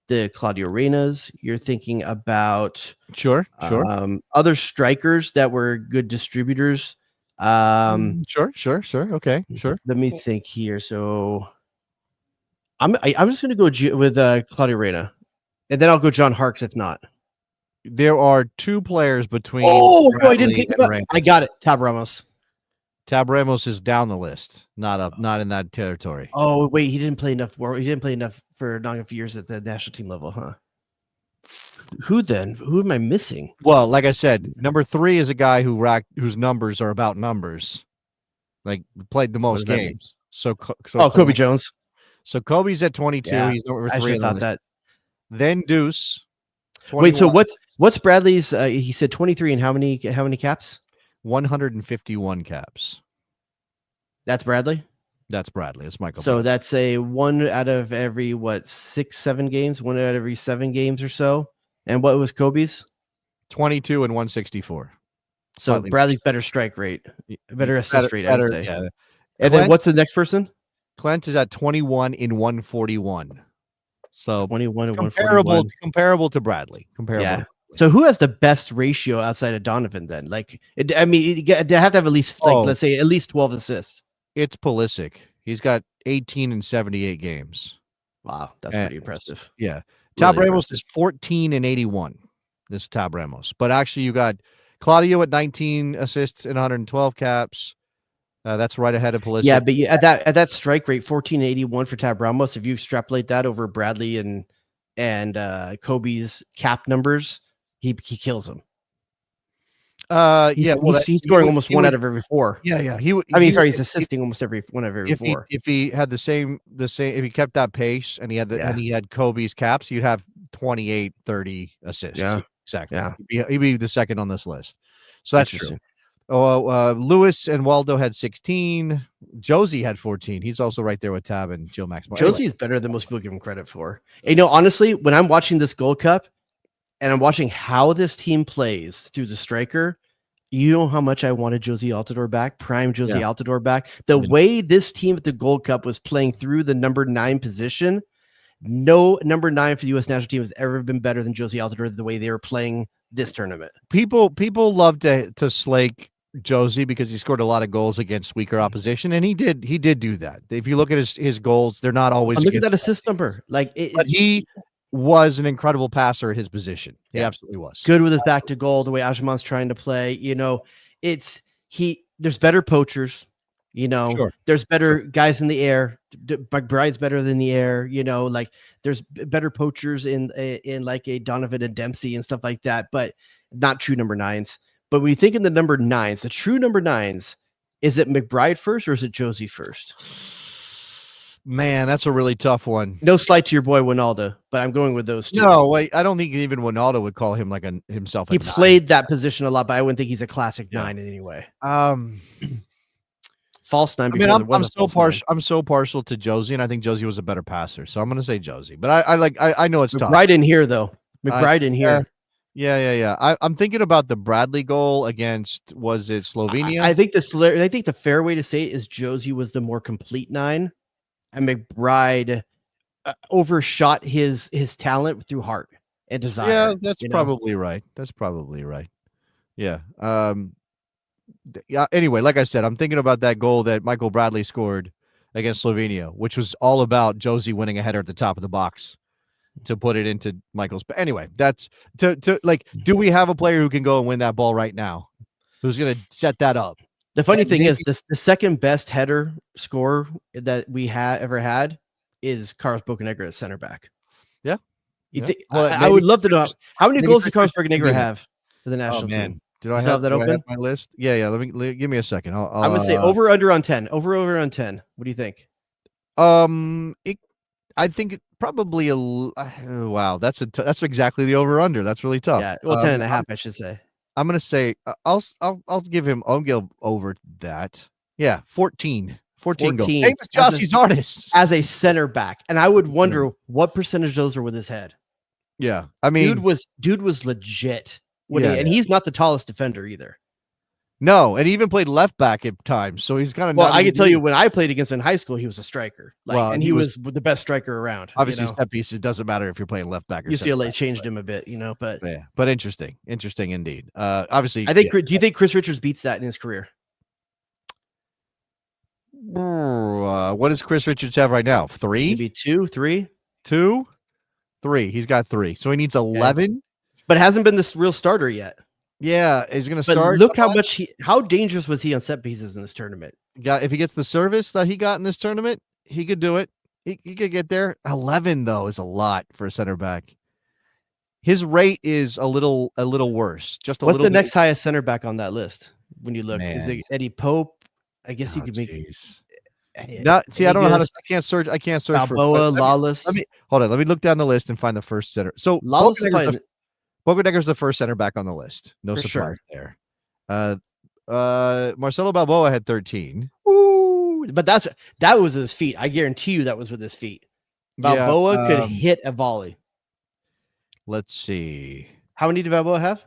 Claudio Reynas. You're thinking about sure other strikers that were good distributors. Sure. Okay, sure. Let me think here. So I'm just going to go with Claudio Reyna, and then I'll go John Harkes if not. There are 2 players between. I didn't think about it. I got it. Tab Ramos. Tab Ramos is down the list, not in that territory. Oh wait, he didn't play enough. He didn't play enough for not enough years at the national team level, huh? Who then? Who am I missing? Well, like I said, number 3 is a guy whose numbers are about numbers, like played the most games. So Kobe Jones. So Kobe's at 22. Yeah, he's number 3. I should have thought that. Then Deuce. 21. Wait, so what's Bradley's? He said 23, and how many caps? 151 caps. That's Bradley? That's Bradley. It's Michael. So Bradley. That's a 1 out of every 6-7 games, 1 out of every 7 games or so. And what was Kobe's? 22 and 164. So slightly Bradley's better strike rate, better assist rate, I would say. Yeah. And then what's the next person? Clint is at 21 in 141. So 21 and comparable 141. comparable to Bradley. Comparable. Yeah. So who has the best ratio outside of Donovan then? Like, they have to have at least, like, let's say at least 12 assists. It's Pulisic. He's got 18 and 78 games. Wow, that's pretty impressive. Yeah. Really Tab Ramos impressive. is 14 and 81. This is Tab Ramos. But actually, you got Claudio at 19 assists and 112 caps. That's right ahead of Pulisic. Yeah, but at that strike rate, 14.81 for Tab Ramos. If you extrapolate that over Bradley and Kobe's cap numbers, he kills him. He's scoring almost one out of every four. Yeah. He's assisting almost every one of every four. If he had the same, if he kept that pace and he had Kobe's caps, you'd have 28, 30 assists. Yeah, exactly. Yeah, He'd be the second on this list. So that's true. Lewis and Waldo had 16. Josie had 14. He's also right there with Tab and Joe Max. Josie is better than most people give him credit for. And, honestly, when I'm watching this Gold Cup and I'm watching how this team plays through the striker, you know how much I wanted Josie Altidore back, prime Josie Altidore back. The way this team at the Gold Cup was playing through the number 9 position, no number 9 for the U.S. national team has ever been better than Josie Altidore the way they were playing this tournament. People love to slake Josie because he scored a lot of goals against weaker opposition, and he did do that. If you look at his goals, they're not always. Look at that assist number. But he was an incredible passer at his position. He absolutely was good with his back to goal. The way Ajaman's trying to play, there's better poachers. There's better guys in the air. McBride's better than the air. There's better poachers in like a Donovan and Dempsey and stuff like that, but not true number 9s. But when you think in the number 9s, the true number 9s, is it McBride first or is it Josie first? Man, that's a really tough one. No slight to your boy Wijnaldum, but I'm going with those two. No, wait, I don't think even Wijnaldum would call him himself. He played that position a lot, but I wouldn't think he's a classic 9 in any way. False 9. I'm so partial to Josie, and I think Josie was a better passer, so I'm going to say Josie. But I know it's tough. McBride in here though. McBride in here. Yeah. I'm thinking about the Bradley goal against, was it Slovenia? I think the fair way to say it is Josie was the more complete 9, and McBride overshot his talent through heart and desire. Yeah, that's probably right. Yeah. Anyway, like I said, I'm thinking about that goal that Michael Bradley scored against Slovenia, which was all about Josie winning a header at the top of the box to put it into Michael's. But anyway, that's do we have a player who can go and win that ball right now? Who's going to set that up? The funny thing is, the second best header score that we ever had is Carlos Bocanegra at center back. Yeah. I would love to know how many goals did Carlos Bocanegra have for the national team? Did I have that open? My list? Yeah. Give me a second. I'm gonna say over under on 10. Over on 10. What do you think? I think probably wow. That's exactly the over under. That's really tough. Yeah. Well, 10 and a half, I should say. I'm gonna say I'll give him. I'll give over that. Yeah, 14 goals. Same as Jossie's artist as a center back, and I would wonder what percentage of those are with his head. Yeah, I mean, dude was legit. And he's not the tallest defender either. No, and he even played left back at times, so he's kind of. Well, I can tell you when I played against him in high school, he was a striker. And he was the best striker around. Obviously, set pieces, it doesn't matter if you're playing left back or UCLA changed him a bit, but yeah, but interesting indeed. Obviously, I think. Do you think Chris Richards beats that in his career? What does Chris Richards have right now? 3, maybe 2, 3, 2, 3. He's got 3, so he needs 11. But hasn't been this real starter yet. Yeah, he's going to start. Look how dangerous was he on set pieces in this tournament? If he gets the service that he got in this tournament, he could do it. He could get there. 11 though is a lot for a center back. His rate is a little worse. What's the next highest center back on that list? When you look, is it Eddie Pope? I guess you could make. I don't know how to. I can't search. Balboa, Lawless. Let me look down the list and find the first center. So Lawless Bocanegra's the first center back on the list. No surprise there. Marcelo Balboa had 13. Ooh, but that was his feet. I guarantee you that was with his feet. Balboa could hit a volley. Let's see. How many did Balboa have?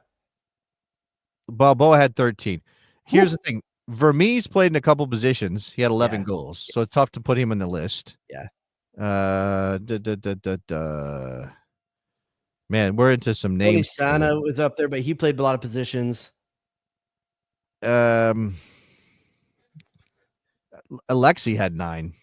Balboa had 13. Here's the thing. Vermees played in a couple positions. He had 11 goals, so it's tough to put him in the list. Yeah. Man, we're into some Tony names. Sana was up there, but he played a lot of positions. Alexi had 9.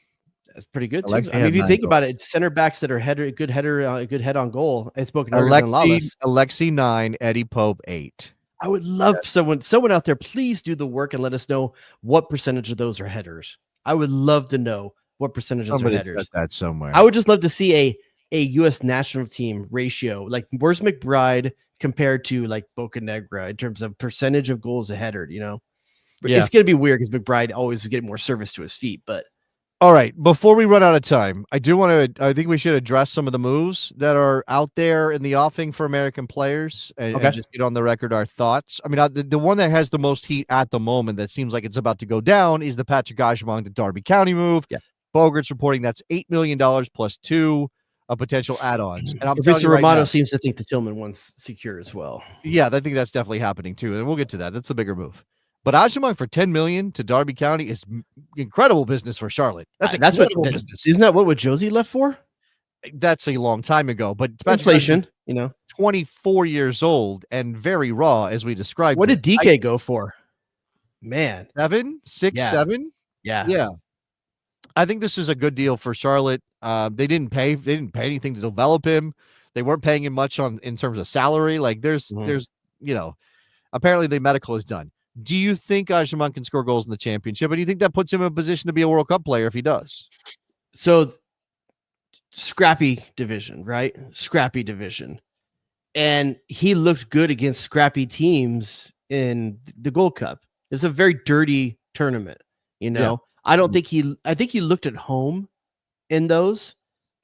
That's pretty good too. Alexi I mean, had if you 9 think goals. about it, center backs that are good head on goal. It's Bocanegra and Lawless. Alexi 9, Eddie Pope 8. I would love someone out there. Please do the work and let us know what percentage of those are headers. I would love to know what percentage of Somebody headers. said that somewhere. I would just love to see a U.S. national team ratio. Like, where's McBride compared to like Bocanegra in terms of percentage of goals a header? You know, Yeah. It's gonna be weird because McBride always is getting more service to his feet. But all right, before we run out of time, I think we should address some of the moves that are out there in the offing for American players and just get on the record our thoughts. I mean, the one that has the most heat at the moment that seems like it's about to go down is the Patrick Gajemong to Derby County move. Yeah. Bogart's reporting that's $8 million plus 2 of potential add-ons. And I'm telling Mr. you right Romano now, seems to think the Tillman one's secure as well. Yeah, I think that's definitely happening too, and we'll get to that. That's the bigger move. But Gajemong for $10 million to Derby County is incredible business for Charlotte. That's incredible business. Isn't that what Josie left for? That's a long time ago, but inflation, you know, 24 years old and very raw, as we described. What did DK go for? Man, 7, 6, Yeah. 7. yeah. I think this is a good deal for Charlotte. They didn't pay anything to develop him. They weren't paying him much in terms of salary. Like there's apparently the medical is done. Do you think Gajemong can score goals in the championship? And do you think that puts him in a position to be a World Cup player if he does? So scrappy division, right? Scrappy division. And he looked good against scrappy teams in the Gold Cup. It's a very dirty tournament, you know. Yeah. I think he looked at home in those.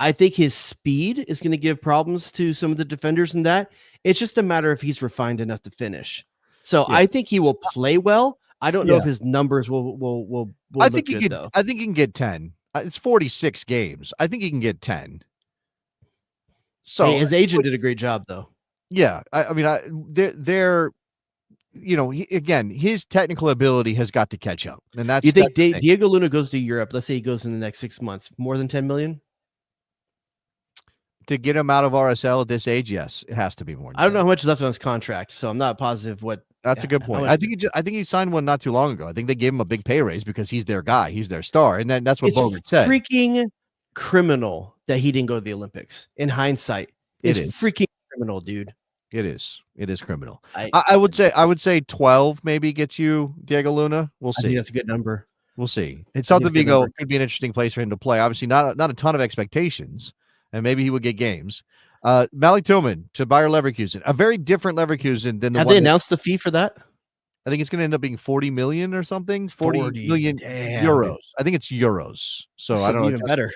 I think his speed is going to give problems to some of the defenders in that. It's just a matter if he's refined enough to finish. So I think he will play well. I don't know if his numbers will I think look he good, though. I think he can get 10. It's 46 games. I think he can get 10. So Hey, his agent did a great job, though. Yeah, I mean, they're again, his technical ability has got to catch up, and that's. You think Diego Luna goes to Europe? Let's say he goes in the next 6 months. More than 10 million to get him out of RSL at this age? Yes, it has to be more. I don't know how much is left on his contract, so I'm not positive what. That's a good point. I think he signed one not too long ago. I think they gave him a big pay raise because he's their guy, he's their star, and then that's what Bogart said. Freaking criminal that he didn't go to the Olympics. In hindsight, it's freaking criminal, dude. It is criminal. I would say 12 maybe gets you Diego Luna. We'll see. I think that's a good number. We'll see. It's Celta Vigo could be an interesting place for him to play. Obviously, not a ton of expectations, and maybe he would get games. Malik Tillman to Bayer Leverkusen, a very different Leverkusen than the Have one they announced the fee for that? I think it's going to end up being 40 million or something. 40 million euros. I think it's euros. So I don't know. Even better.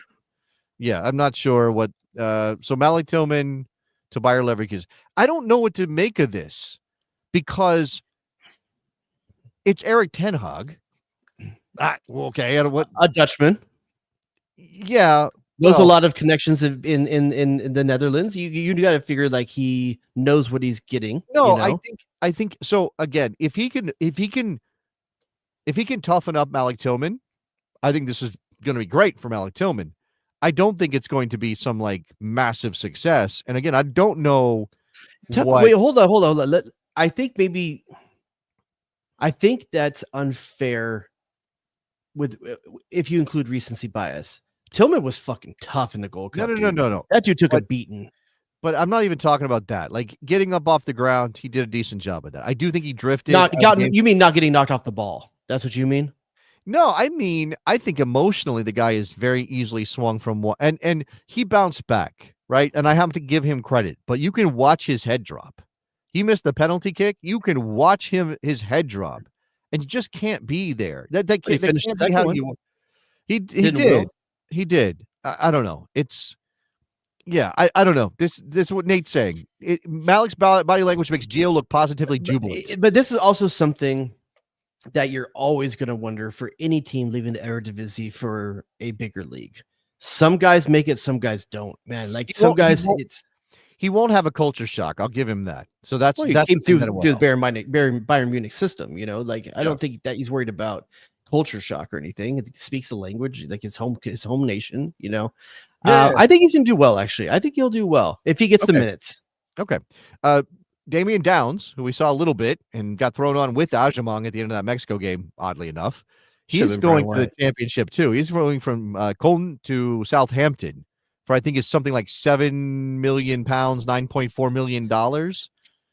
Yeah, I'm not sure what. So Malik Tillman to Bayer Leverkusen. I don't know what to make of this because it's Eric Ten Hag. Okay, what a Dutchman? Yeah, knows a lot of connections in the Netherlands. You got to figure like he knows what he's getting. No, you know? I think so. Again, if he can toughen up Malik Tillman, I think this is going to be great for Malik Tillman. I don't think it's going to be some like massive success. And again, I don't know. Wait, hold on. I think that's unfair if you include recency bias. Tillman was fucking tough in the Gold Cup. No. That dude took a beating. But I'm not even talking about that. Like getting up off the ground, he did a decent job of that. I do think he drifted. You mean not getting knocked off the ball? That's what you mean? No, I mean, I think emotionally the guy is very easily swung from one, and he bounced back, right? And I have to give him credit, but you can watch his head drop. He missed the penalty kick. You can watch his head drop, and you just can't be there. That can't be how you. He did. He did. I don't know. I don't know. This is what Nate's saying. Malik's body language makes Gio look positively jubilant. But this is also something that you're always going to wonder for any team leaving the Eredivisie for a bigger league. Some guys make it, some guys don't. Man, like some guys, he won't have a culture shock. I'll give him that. So that's he came through the Bayern Munich system. You know, like I don't think that he's worried about culture shock or anything. He speaks the language, like his home nation. You know, Yeah. I think he's going to do well, actually. I think he'll do well if he gets the Okay. minutes. Okay. Damian Downs, who we saw a little bit and got thrown on with Ajamong at the end of that Mexico game, oddly enough. Should've He's been Brian going to the White. championship too. He's going from Colton to Southampton for I think it's something like £7 million, $9.4 million.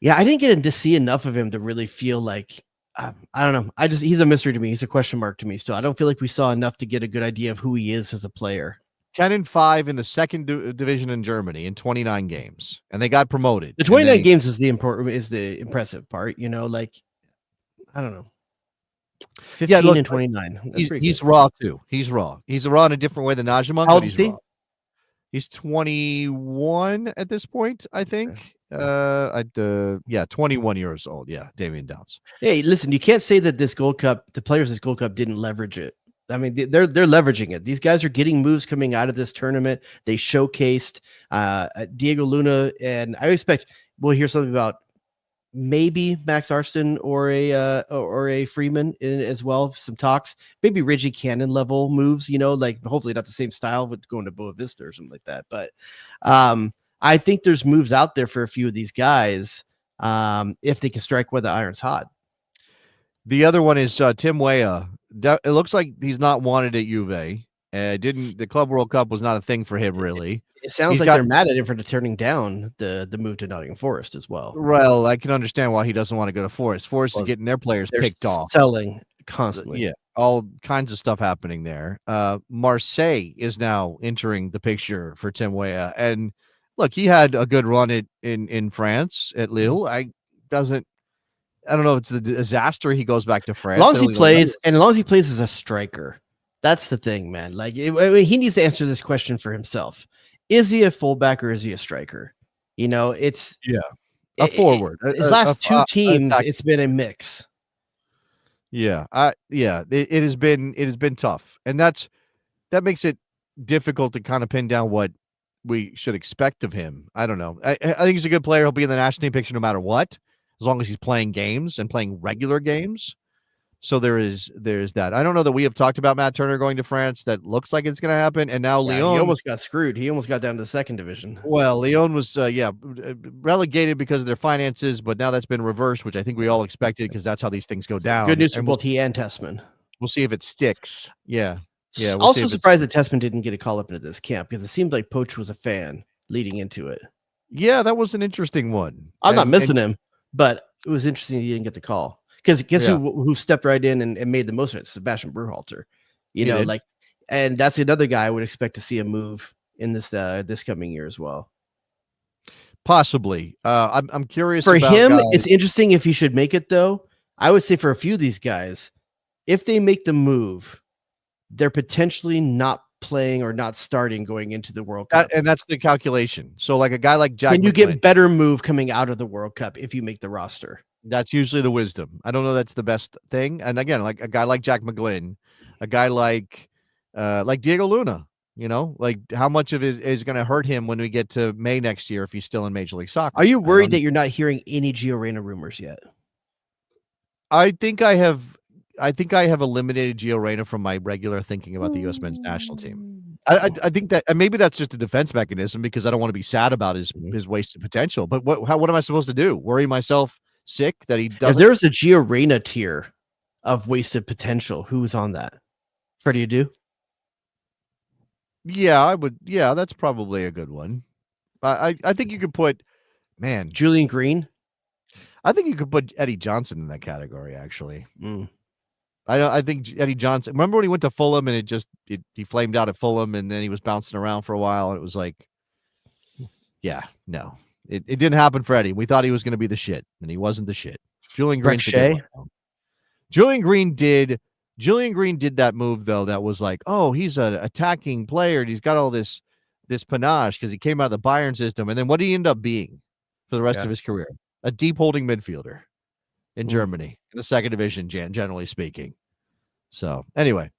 Yeah, I didn't get to see enough of him to really feel like I don't know. He's a mystery to me. He's a question mark to me still. I don't feel like we saw enough to get a good idea of who he is as a player. 10-5 in the second division in Germany in 29 games, and they got promoted. The 29 games is the impressive part. Like I don't know. 15 and 29. He's raw too. He's raw. He's raw in a different way than Najimon. How old is he? Raw. He's 21 at this point, I think. 21 years old. Yeah, Damian Downs. Hey, listen, you can't say that the players of this Gold Cup didn't leverage it. I mean, they're leveraging it. These guys are getting moves coming out of this tournament. They showcased Diego Luna, and I expect we'll hear something about maybe Max Arston or a Freeman as well. Some talks, maybe Reggie Cannon level moves. Like hopefully not the same style with going to Boa Vista or something like that. But I think there's moves out there for a few of these guys if they can strike where the iron's hot. The other one is Tim Weah. It looks like he's not wanted at Juve. The Club World Cup was not a thing for him, really. It sounds like they're mad at him for turning down the move to Nottingham Forest as well. Well, I can understand why he doesn't want to go to Forest. Forest is getting their players picked off. Selling constantly. Yeah, all kinds of stuff happening there. Marseille is now entering the picture for Tim Weah. And look, he had a good run in France at Lille. I don't know if it's a disaster he goes back to France. As long as he plays as a striker. That's the thing, man. Like he needs to answer this question for himself. Is he a fullback or is he a striker? It's a forward. His last two teams, it's been a mix. Yeah. It has been tough. And that makes it difficult to kind of pin down what we should expect of him. I don't know. I think he's a good player. He'll be in the national team picture no matter what, as long as he's playing games and playing regular games. So there's that. I don't know that we have talked about Matt Turner going to France. That looks like it's going to happen. And now Lyon. He almost got screwed. He almost got down to the second division. Well, Lyon was relegated because of their finances, but now that's been reversed, which I think we all expected because that's how these things go down. Good news for both he and Tessman. We'll see if it sticks. Yeah. We'll also surprised that Tessman didn't get a call up into this camp because it seemed like Poach was a fan leading into it. Yeah, that was an interesting one. I'm not missing him, but it was interesting he didn't get the call. Because guess who stepped right in and made the most of it? Sebastian Berhalter. And that's another guy I would expect to see a move in this coming year as well. Possibly. I'm curious for about him. Guys. It's interesting if he should make it though. I would say for a few of these guys, if they make the move, they're potentially not playing or not starting going into the World Cup. And that's the calculation. So like a guy like Jack, can you get better move coming out of the World Cup if you make the roster? That's usually the wisdom. I don't know that's the best thing. And again, like a guy like Jack McGlynn, a guy like Diego Luna, like how much of it is going to hurt him when we get to May next year if he's still in Major League Soccer? Are you worried that you're not hearing any Gio Reyna rumors yet? I think I have eliminated Gio Reyna from my regular thinking about the U.S. men's national team. I think that maybe that's just a defense mechanism because I don't want to be sad about his wasted potential. But what am I supposed to do? Worry myself sick that he doesn't? If there's a Gio Reyna tier of wasted potential, who's on that? Freddie Adu? Yeah, I would. Yeah, that's probably a good one. I think you could put, Julian Green. I think you could put Eddie Johnson in that category. Actually, I think Eddie Johnson. Remember when he went to Fulham and he flamed out at Fulham and then he was bouncing around for a while and it was like, no. It didn't happen for Eddie. We thought he was going to be the shit, and he wasn't the shit. Julian Green did that move though. That was like, oh, he's an attacking player, and he's got all this panache because he came out of the Bayern system. And then what did he end up being for the rest of his career? A deep holding midfielder in Germany in the second division, generally speaking. So anyway,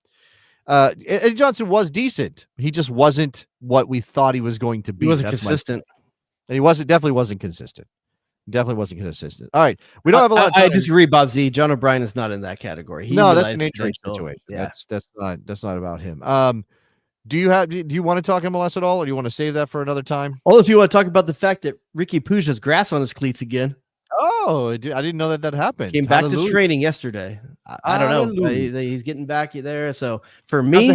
Eddie Johnson was decent. He just wasn't what we thought he was going to be. He wasn't consistent. He definitely wasn't consistent. All right. We don't have a lot of time. I disagree, Bob Z. John O'Brien is not in that category. That's an injury situation. Yeah. That's not about him. Do you want to talk MLS at all, or do you want to save that for another time? Well, if you want to talk about the fact that Ricky Puig has grass on his cleats again. Oh, I didn't know that happened. Came back to training yesterday. I don't know. He's getting back there. So for me,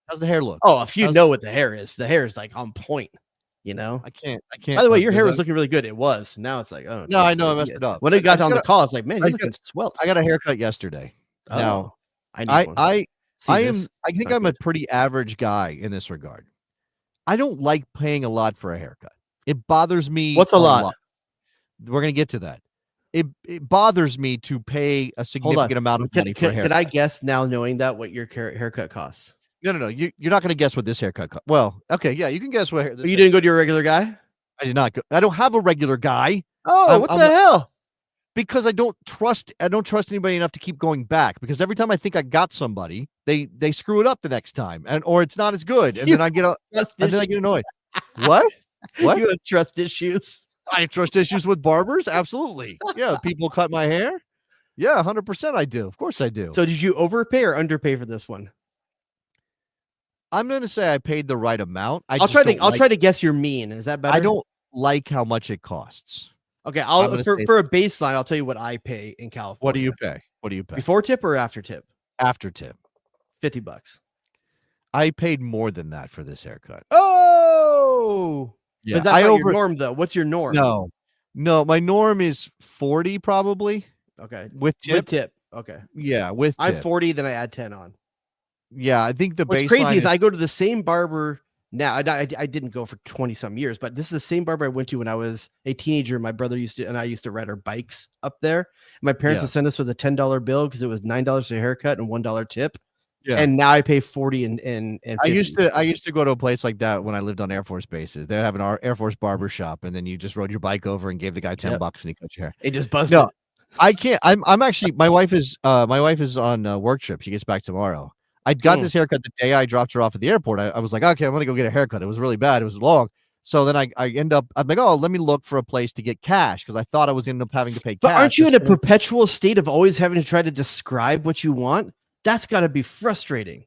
how's the hair look? Oh, if you know what the hair is like on point. You know, I can't. By the way, your hair was looking really good. It was. Now it's like, oh no, I know I messed it up. When it got on the call, it's like, man, you're looking swelt. I got a haircut yesterday. Now, I think I'm a pretty average guy in this regard. I don't like paying a lot for a haircut. It bothers me. What's a lot? We're gonna get to that. It bothers me to pay a significant amount of money for a haircut. Can I guess now, knowing that, what your haircut costs? No. You're not going to guess what this haircut costs. Well, okay, yeah, you can guess what. You didn't go to your regular guy? I did not go. I don't have a regular guy. Oh, what the hell? Because I don't trust anybody enough to keep going back. Because every time I think I got somebody, they screw it up the next time, or it's not as good, and then I get annoyed. What? What? You have trust issues. I have trust issues with barbers. Absolutely. Yeah, people cut my hair. Yeah, 100%. I do. Of course, I do. So, did you overpay or underpay for this one? I'm going to say I paid the right amount. I'll try to guess your mean. Is that better? I don't like how much it costs. Okay, for a baseline, I'll tell you what I pay in California. What do you pay? Before tip or after tip? After tip. $50. I paid more than that for this haircut. Oh, yeah. But that's not your norm, though. What's your norm? No, my norm is 40 probably. Okay, with tip. Okay, yeah, with tip. I'm 40, then I add 10 on. Yeah, I think what's crazy is I go to the same barber now. I didn't go for 20 some years, but this is the same barber I went to when I was a teenager. My brother and I used to ride our bikes up there. My parents would send us with a $10 bill because it was $9 for a haircut and $1 tip. Yeah. And now I pay 40 and 50. I used to go to a place like that when I lived on Air Force bases. They'd have an Air Force barber shop, and then you just rode your bike over and gave the guy $10 and he cut your hair. It just buzzed. No, I can't. I'm actually my wife is on work trip. She gets back tomorrow. I got this haircut the day I dropped her off at the airport. I was like, okay, I'm gonna go get a haircut. It was really bad. It was long. So then I'm like, oh, let me look for a place to get cash because I thought I was end up having to pay cash. But aren't you in a perpetual state of always having to try to describe what you want? That's got to be frustrating.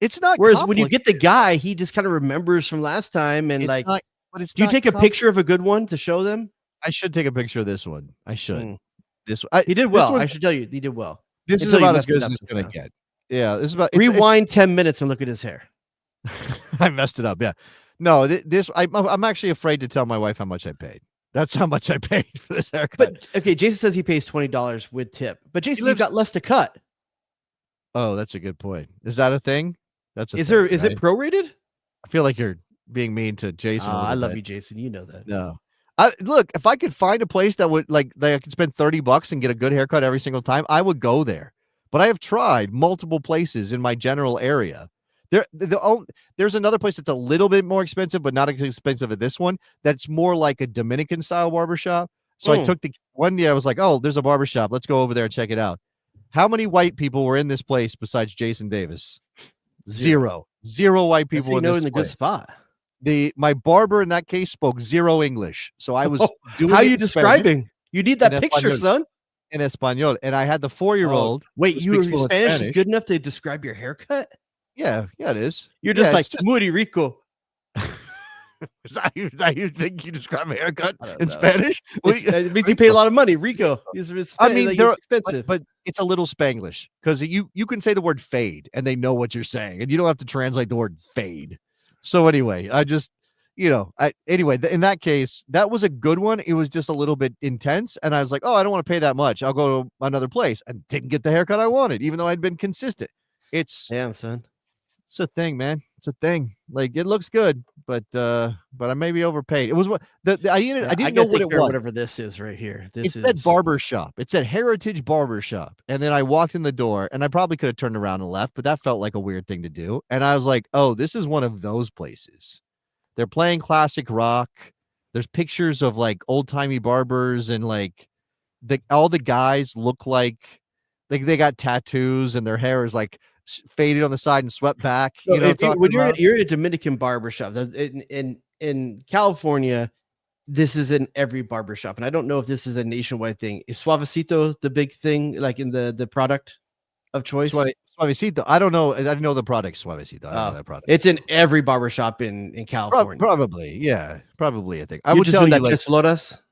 It's not. Whereas when you get the guy, he just kind of remembers from last time and do you take a picture of a good one to show them? I should take a picture of this one. I should. He did well. I should tell you, he did well. This is about as good as it's gonna get. Yeah, this is about. Rewind 10 minutes and look at his hair. I messed it up. Yeah, no, I'm actually afraid to tell my wife how much I paid. That's how much I paid for this haircut. But okay, Jason says he pays $20 with tip. But Jason, you've got less to cut. Oh, that's a good point. Is that a thing? Is it prorated? I feel like you're being mean to Jason. I love you, Jason. You know that. No. Look, if I could find a place that would that I could spend $30 and get a good haircut every single time, I would go there. But I have tried multiple places in my general area. There's another place that's a little bit more expensive, but not as expensive as this one. That's more like a Dominican style barbershop. So I took one day. I was like, oh, there's a barbershop. Let's go over there and check it out. How many white people were in this place besides Jason Davis? Zero white people in this place. In a good spot. My barber in that case spoke zero English. So I was doing. How are you describing? You need that picture, son. In Espanol, and I had the 4-year-old. Wait, your Spanish is good enough to describe your haircut? Yeah, it is. You're just muy rico. Is that you think you describe a haircut in Spanish? It means you pay a lot of money. Rico. I mean, they're expensive, but it's a little Spanglish because you can say the word fade and they know what you're saying, and you don't have to translate the word fade. So anyway, anyway, in that case, that was a good one. It was just a little bit intense, and I was like, oh, I don't want to pay that much. I'll go to another place, and didn't get the haircut I wanted, even though I'd been consistent. Damn, son. It's a thing, man. It's a thing. Like, it looks good, but I may be overpaid. It was what I didn't know what it was. Whatever this is right here. It said barber shop. It said Heritage Barber Shop. And then I walked in the door, and I probably could have turned around and left, but that felt like a weird thing to do. And I was like, oh, this is one of those places. They're playing classic rock. There's pictures of like old timey barbers, and like all the guys look like they got tattoos, and their hair is like faded on the side and swept back. So when you're at a Dominican barbershop in California, this is in every barbershop, and I don't know if this is a nationwide thing. Is Suavecito the big thing, like in the product of choice? Suavecito. I don't know. I didn't know the product Suavecito. I don't know that product. It's in every barbershop in California. Probably, yeah, probably. I think I You would just tell doing you that like Tres Flores?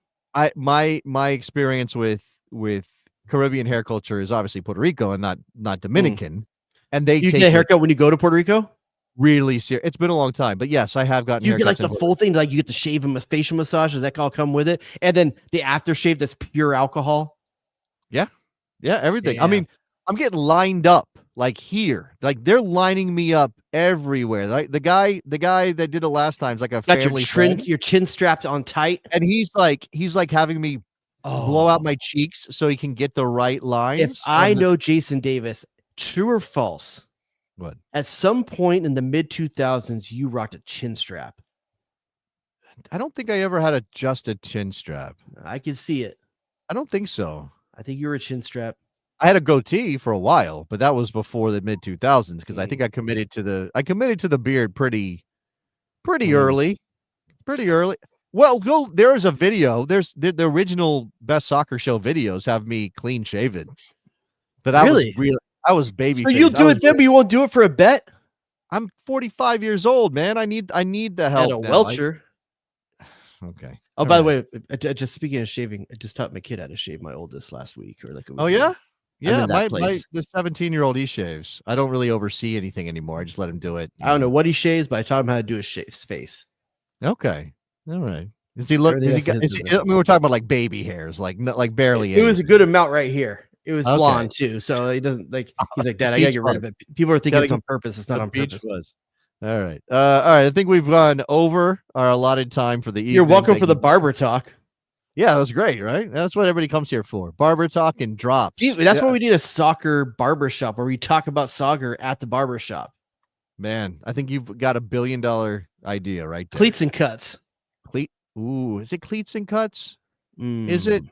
my experience with Caribbean hair culture is obviously Puerto Rico and not Dominican, and they You take get a it haircut when you go to Puerto Rico? really serious. It's been a long time, but yes, I have gotten You get haircuts like in the Puerto full thing, like you get the shave and facial massage. Does that all come with it? And then the aftershave that's pure alcohol. Yeah, everything. I Yeah. mean, I'm getting lined up like here. Like they're lining me up everywhere. Like the guy that did it last time is like a Got family friend, your chin strapped on tight. and he's like having me blow out my cheeks so he can get the right lines. If I know Jason Davis, true or false? What? At some point in the mid 2000s, you rocked a chin strap. I don't think I ever had just a chin strap. I can see it. I don't think so. I think you were a chin strap. I had a goatee for a while, but that was before the mid 2000s because I think I committed to the beard pretty early. Pretty early. Well, there's a video. There's the original Best Soccer Show videos have me clean shaven. But that was real. I was baby. So you'll do it then, but you won't do it for a bet? I'm 45 years old, man. I need the help. And a now. welcher. Okay. Oh, by the way, just speaking of shaving, I just taught my kid how to shave my oldest last week or like a week Oh ago. yeah? Yeah, my the 17-year-old he shaves. I don't really oversee anything anymore. I just let him do it. I don't know what he shaves, but I taught him how to do his face. Okay. All right. Does he look? I mean, we're talking about like baby hairs, like barely. It was a good amount right here. It was Okay. blonde too, so he doesn't like. He's like, Dad, I gotta get rid of it. People are thinking it's on purpose. It's not on purpose. All right. All right. I think we've gone over our allotted time for the evening. You're welcome for the barber talk. Yeah, that was great, right? That's what everybody comes here for. Barber talk and drops. See, that's why we need a soccer barber shop where we talk about soccer at the barber shop. Man, I think you've got $1 billion idea right there. Cleats and cuts. Ooh, is it cleats and cuts? Is it?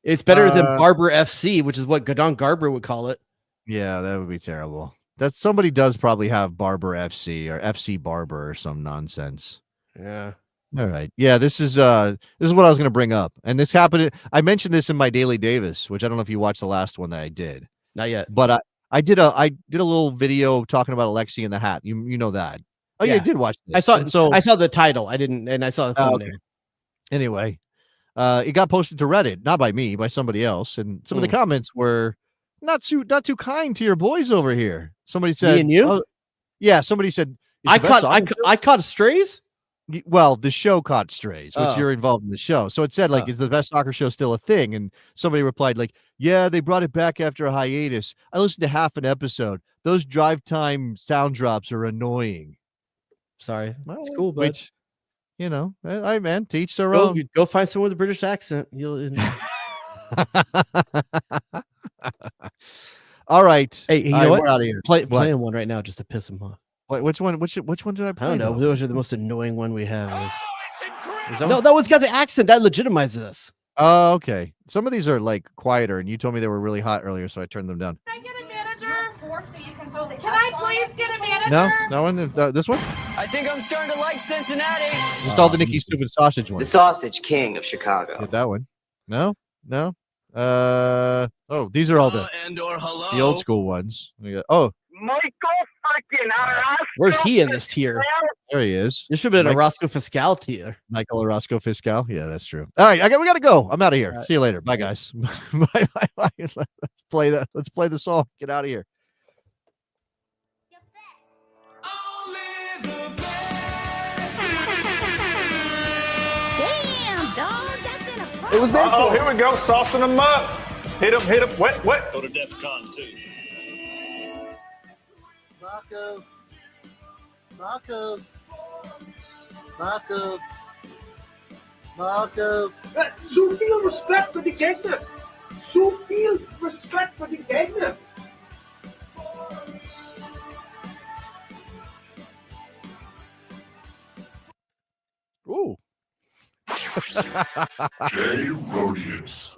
It's better than Barber FC, which is what Gadon Garber would call it. Yeah, that would be terrible. That somebody does probably have Barber FC or FC Barber or some nonsense. Yeah. All right. Yeah, this is what I was going to bring up. And this happened. I mentioned this in my Daily Davis, which I don't know if you watched the last one that I did. Not yet. But I did a little video talking about Alexi and the Hat. You know that. Oh yeah, I did watch this. I saw the title. I didn't, and I saw the thumbnail. Okay. Anyway, it got posted to Reddit, not by me, by somebody else, and some of the comments were not too kind to your boys over here. Somebody said, "Me and you?" Oh, yeah, somebody said, I caught strays. Well, the show caught strays, which you're involved in the show. So it said, like, is the Best Soccer Show still a thing? And somebody replied, like, yeah, they brought it back after a hiatus. I listened to half an episode. Those drive time sound drops are annoying. Sorry, it's cool, but which, you know, I man, to each their own. Go find someone with a British accent. You'll. All right. Hey, you know what? We're out of here. Playing one right now just to piss him off. Which one? Which one did I play? I don't know. Though? Those are the most annoying one we have. That one's got the accent that legitimizes us. Oh, okay. Some of these are like quieter, and you told me they were really hot earlier, so I turned them down. Can I get a manager? Can I please get a manager? No, that one. This one. I think I'm starting to like Cincinnati. Just all the Nicky Stupid Sausage ones. The Sausage King of Chicago. Get that one. No. Oh, these are all the old school ones. Oh, Michael freaking Orozco. Where's he in this tier? there he is. There should have been a Roscoe Fiscal tier. Michael Orozco Fiscal. Yeah, that's true. All right, we gotta go. I'm out of here. See you later. Bye, guys. Bye. Let's play the song. Get out of here. Damn, dog, that's inappropriate. It was there. Oh, here we go, saucing them up. Hit him. Wet. Go to DEFCON 2. Marco. So feel respect for the Gegner. So feel respect for the Gegner. Ooh. Jay Rodius.